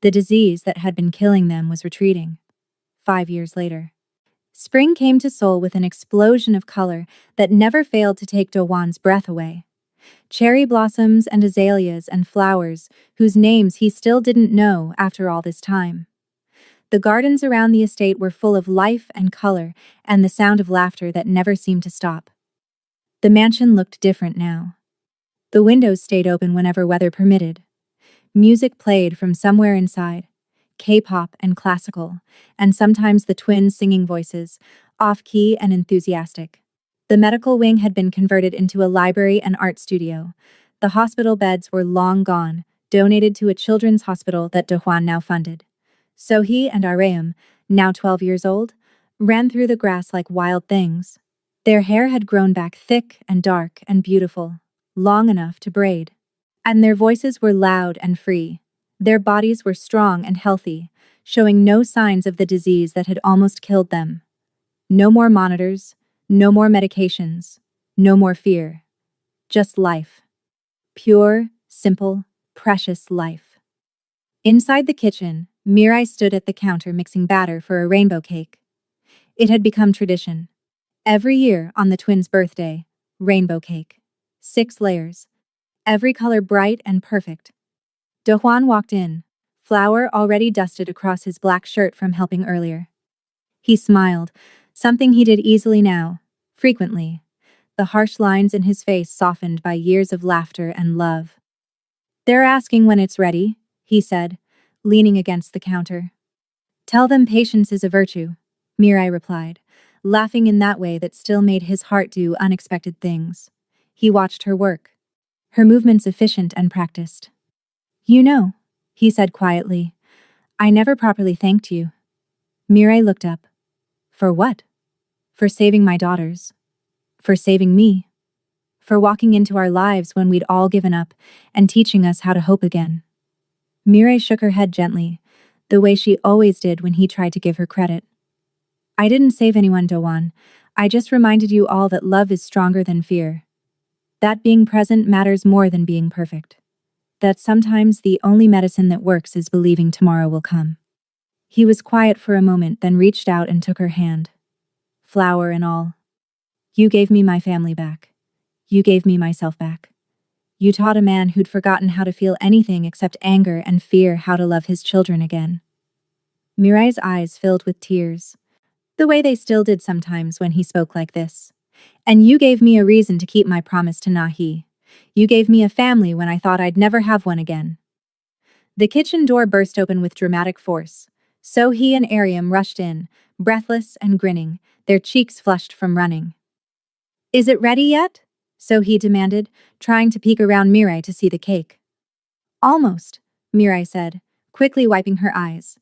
The disease that had been killing them was retreating. 5 years later. Spring came to Seoul with an explosion of color that never failed to take Do-won's breath away. Cherry blossoms and azaleas and flowers, whose names he still didn't know after all this time. The gardens around the estate were full of life and color, and the sound of laughter that never seemed to stop. The mansion looked different now. The windows stayed open whenever weather permitted. Music played from somewhere inside, K-pop and classical, and sometimes the twins' singing voices, off-key and enthusiastic. The medical wing had been converted into a library and art studio. The hospital beds were long gone, donated to a children's hospital that Do-hwan now funded. So he and Areum, now 12 years old, ran through the grass like wild things. Their hair had grown back thick and dark and beautiful, long enough to braid. And their voices were loud and free. Their bodies were strong and healthy, showing no signs of the disease that had almost killed them. No more monitors, no more medications, no more fear. Just life. Pure, simple, precious life. Inside the kitchen, Mirai stood at the counter mixing batter for a rainbow cake. It had become tradition. Every year on the twins' birthday, rainbow cake. 6 layers. Every color bright and perfect. Dohwan walked in, flour already dusted across his black shirt from helping earlier. He smiled, something he did easily now, frequently. The harsh lines in his face softened by years of laughter and love. "They're asking when it's ready," he said, leaning against the counter. "Tell them patience is a virtue," Mirai replied, laughing in that way that still made his heart do unexpected things. He watched her work. Her movements efficient and practiced. "You know," he said quietly, "I never properly thanked you." Mirai looked up. "For what?" "For saving my daughters. For saving me. For walking into our lives when we'd all given up and teaching us how to hope again." Mirai shook her head gently, the way she always did when he tried to give her credit. "I didn't save anyone, Dowan. I just reminded you all that love is stronger than fear. That being present matters more than being perfect. That sometimes the only medicine that works is believing tomorrow will come." He was quiet for a moment, then reached out and took her hand. "Flower and all. You gave me my family back. You gave me myself back. You taught a man who'd forgotten how to feel anything except anger and fear how to love his children again." Mirai's eyes filled with tears, the way they still did sometimes when he spoke like this. "And you gave me a reason to keep my promise to Nahi. You gave me a family when I thought I'd never have one again." The kitchen door burst open with dramatic force. So he and Ariam rushed in, breathless and grinning, their cheeks flushed from running. "Is it ready yet?" So he demanded, trying to peek around Mirai to see the cake. "Almost," Mirai said, quickly wiping her eyes.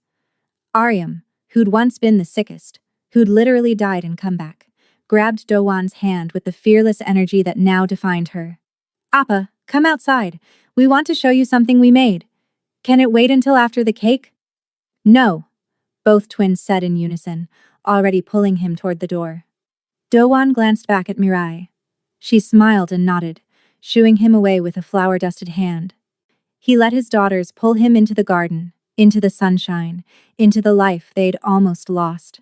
Ariam, who'd once been the sickest, who'd literally died and come back, grabbed Dowan's hand with the fearless energy that now defined her. "Appa, come outside. We want to show you something we made. Can it wait until after the cake?" "No," both twins said in unison, already pulling him toward the door. Dowan glanced back at Mirai. She smiled and nodded, shooing him away with a flower-dusted hand. He let his daughters pull him into the garden, into the sunshine, into the life they'd almost lost.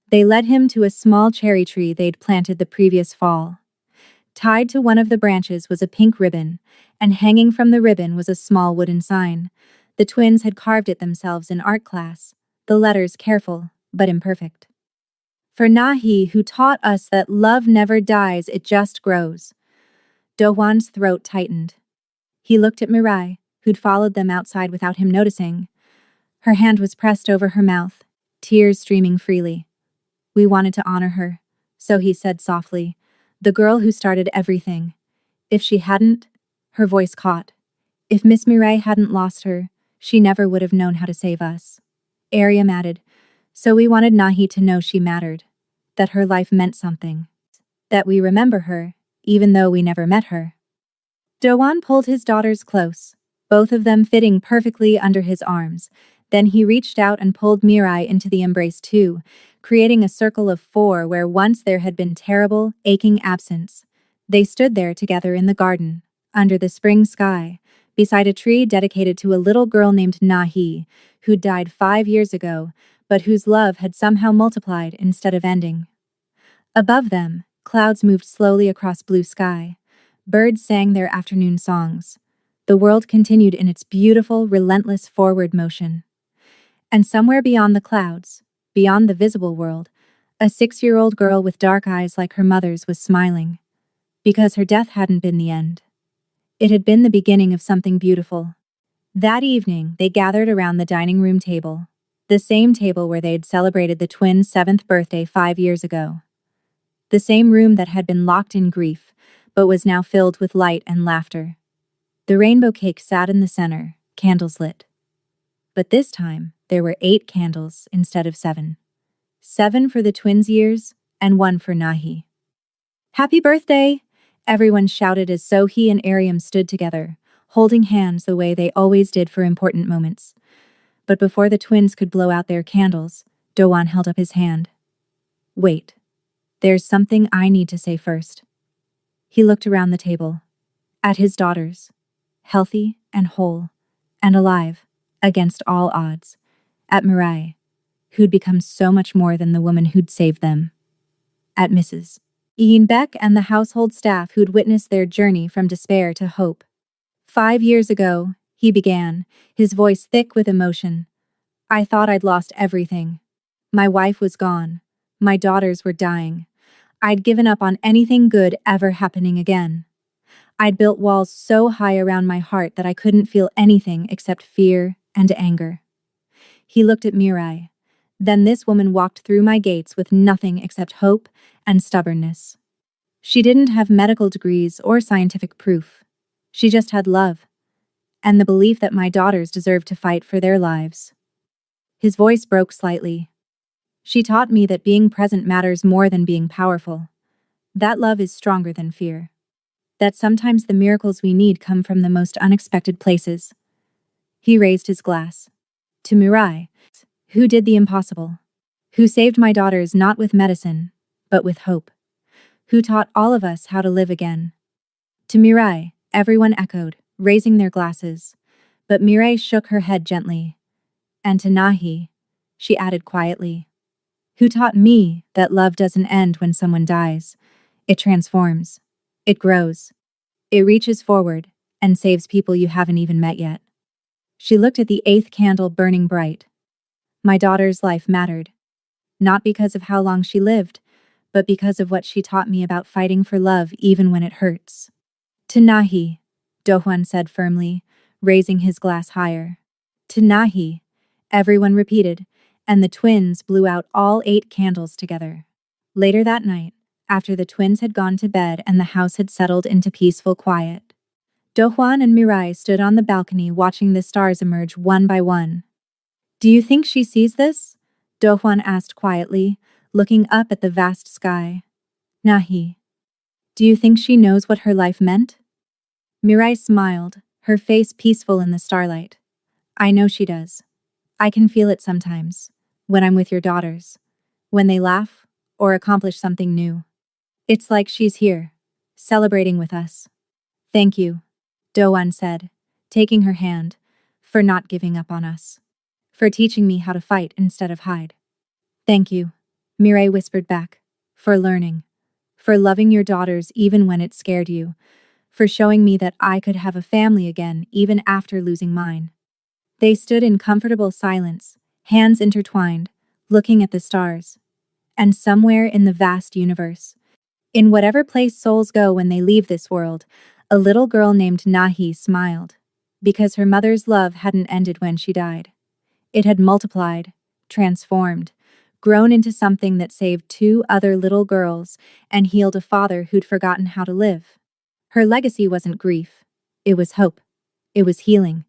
They led him to a small cherry tree they'd planted the previous fall. Tied to one of the branches was a pink ribbon, and hanging from the ribbon was a small wooden sign. The twins had carved it themselves in art class, the letters careful, but imperfect. "For Nahi, who taught us that love never dies, it just grows." Dohwan's throat tightened. He looked at Mirai, who'd followed them outside without him noticing. Her hand was pressed over her mouth, tears streaming freely. "We wanted to honor her," so he said softly, "the girl who started everything. If she hadn't," her voice caught, "if Miss Mirai hadn't lost her, she never would have known how to save us." Ariam added, "So we wanted Nahi to know she mattered, that her life meant something, that we remember her, even though we never met her." Dowan pulled his daughters close, both of them fitting perfectly under his arms. Then he reached out and pulled Mirai into the embrace too, creating a circle of 4 where once there had been terrible, aching absence. They stood there together in the garden, under the spring sky, beside a tree dedicated to a little girl named Nahi, who died 5 years ago, but whose love had somehow multiplied instead of ending. Above them, clouds moved slowly across blue sky. Birds sang their afternoon songs. The world continued in its beautiful, relentless forward motion. And somewhere beyond the clouds, beyond the visible world, a 6-year-old girl with dark eyes like her mother's was smiling. Because her death hadn't been the end. It had been the beginning of something beautiful. That evening, they gathered around the dining room table, the same table where they'd celebrated the twins' 7th birthday 5 years ago. The same room that had been locked in grief, but was now filled with light and laughter. The rainbow cake sat in the center, candles lit. But this time, there were 8 candles instead of 7. 7 for the twins' years, and 1 for Nahi. Happy birthday! Everyone shouted as Sohee and Ariam stood together, holding hands the way they always did for important moments. But before the twins could blow out their candles, Doan held up his hand. Wait. There's something I need to say first. He looked around the table. At his daughters. Healthy and whole. And alive. Against all odds. At Mirai. Who'd become so much more than the woman who'd saved them. At Mrs. Ian Beck and the household staff who'd witnessed their journey from despair to hope. 5 years ago, he began, his voice thick with emotion. I thought I'd lost everything. My wife was gone. My daughters were dying. I'd given up on anything good ever happening again. I'd built walls so high around my heart that I couldn't feel anything except fear and anger. He looked at Mirai. Then this woman walked through my gates with nothing except hope and stubbornness. She didn't have medical degrees or scientific proof. She just had love. And the belief that my daughters deserved to fight for their lives. His voice broke slightly. She taught me that being present matters more than being powerful. That love is stronger than fear. That sometimes the miracles we need come from the most unexpected places. He raised his glass. To Mirai, who did the impossible. Who saved my daughters not with medicine, but with hope. Who taught all of us how to live again. To Mirai, everyone echoed, raising their glasses. But Mirai shook her head gently. And to Nahi, she added quietly. Who taught me that love doesn't end when someone dies. It transforms. It grows. It reaches forward and saves people you haven't even met yet. She looked at the 8th candle burning bright. My daughter's life mattered. Not because of how long she lived, but because of what she taught me about fighting for love even when it hurts. To Nahi, Dohwan said firmly, raising his glass higher. To Nahi, everyone repeated, and the twins blew out all 8 candles together. Later that night, after the twins had gone to bed and the house had settled into peaceful quiet, Dohwan and Mirai stood on the balcony watching the stars emerge one by one. Do you think she sees this? Dohwan asked quietly, looking up at the vast sky. Nahi. Do you think she knows what her life meant? Mirai smiled, her face peaceful in the starlight. I know she does. I can feel it sometimes, when I'm with your daughters, when they laugh or accomplish something new. It's like she's here, celebrating with us. Thank you, Doan said, taking her hand, for not giving up on us. For teaching me how to fight instead of hide. Thank you, Mirai whispered back, for learning. For loving your daughters even when it scared you. For showing me that I could have a family again even after losing mine. They stood in comfortable silence, hands intertwined, looking at the stars. And somewhere in the vast universe, in whatever place souls go when they leave this world, a little girl named Nahi smiled. Because her mother's love hadn't ended when she died. It had multiplied, transformed, grown into something that saved 2 other little girls and healed a father who'd forgotten how to live. Her legacy wasn't grief. It was hope. It was healing.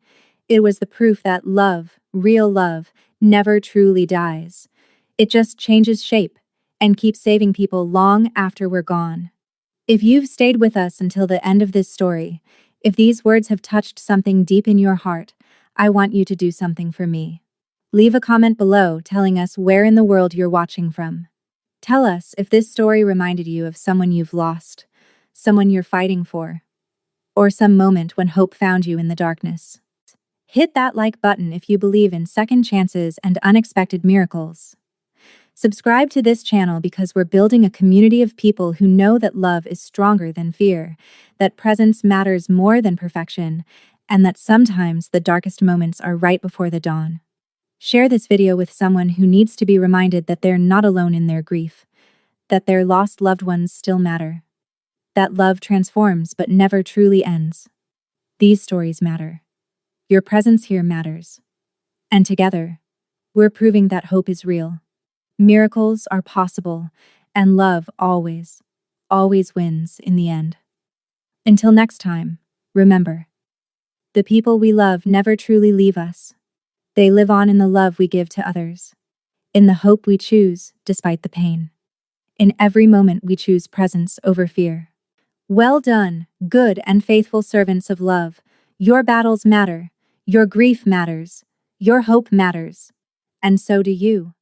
It was the proof that love, real love, never truly dies. It just changes shape and keeps saving people long after we're gone. If you've stayed with us until the end of this story, if these words have touched something deep in your heart, I want you to do something for me. Leave a comment below telling us where in the world you're watching from. Tell us if this story reminded you of someone you've lost, someone you're fighting for, or some moment when hope found you in the darkness. Hit that like button if you believe in second chances and unexpected miracles. Subscribe to this channel because we're building a community of people who know that love is stronger than fear, that presence matters more than perfection, and that sometimes the darkest moments are right before the dawn. Share this video with someone who needs to be reminded that they're not alone in their grief, that their lost loved ones still matter, that love transforms but never truly ends. These stories matter. Your presence here matters. And together, we're proving that hope is real. Miracles are possible, and love always, always wins in the end. Until next time, remember, the people we love never truly leave us. They live on in the love we give to others, in the hope we choose despite the pain, In every moment we choose presence over fear. Well done, good and faithful servants of love. Your battles matter. Your grief matters. Your hope matters. And so do you.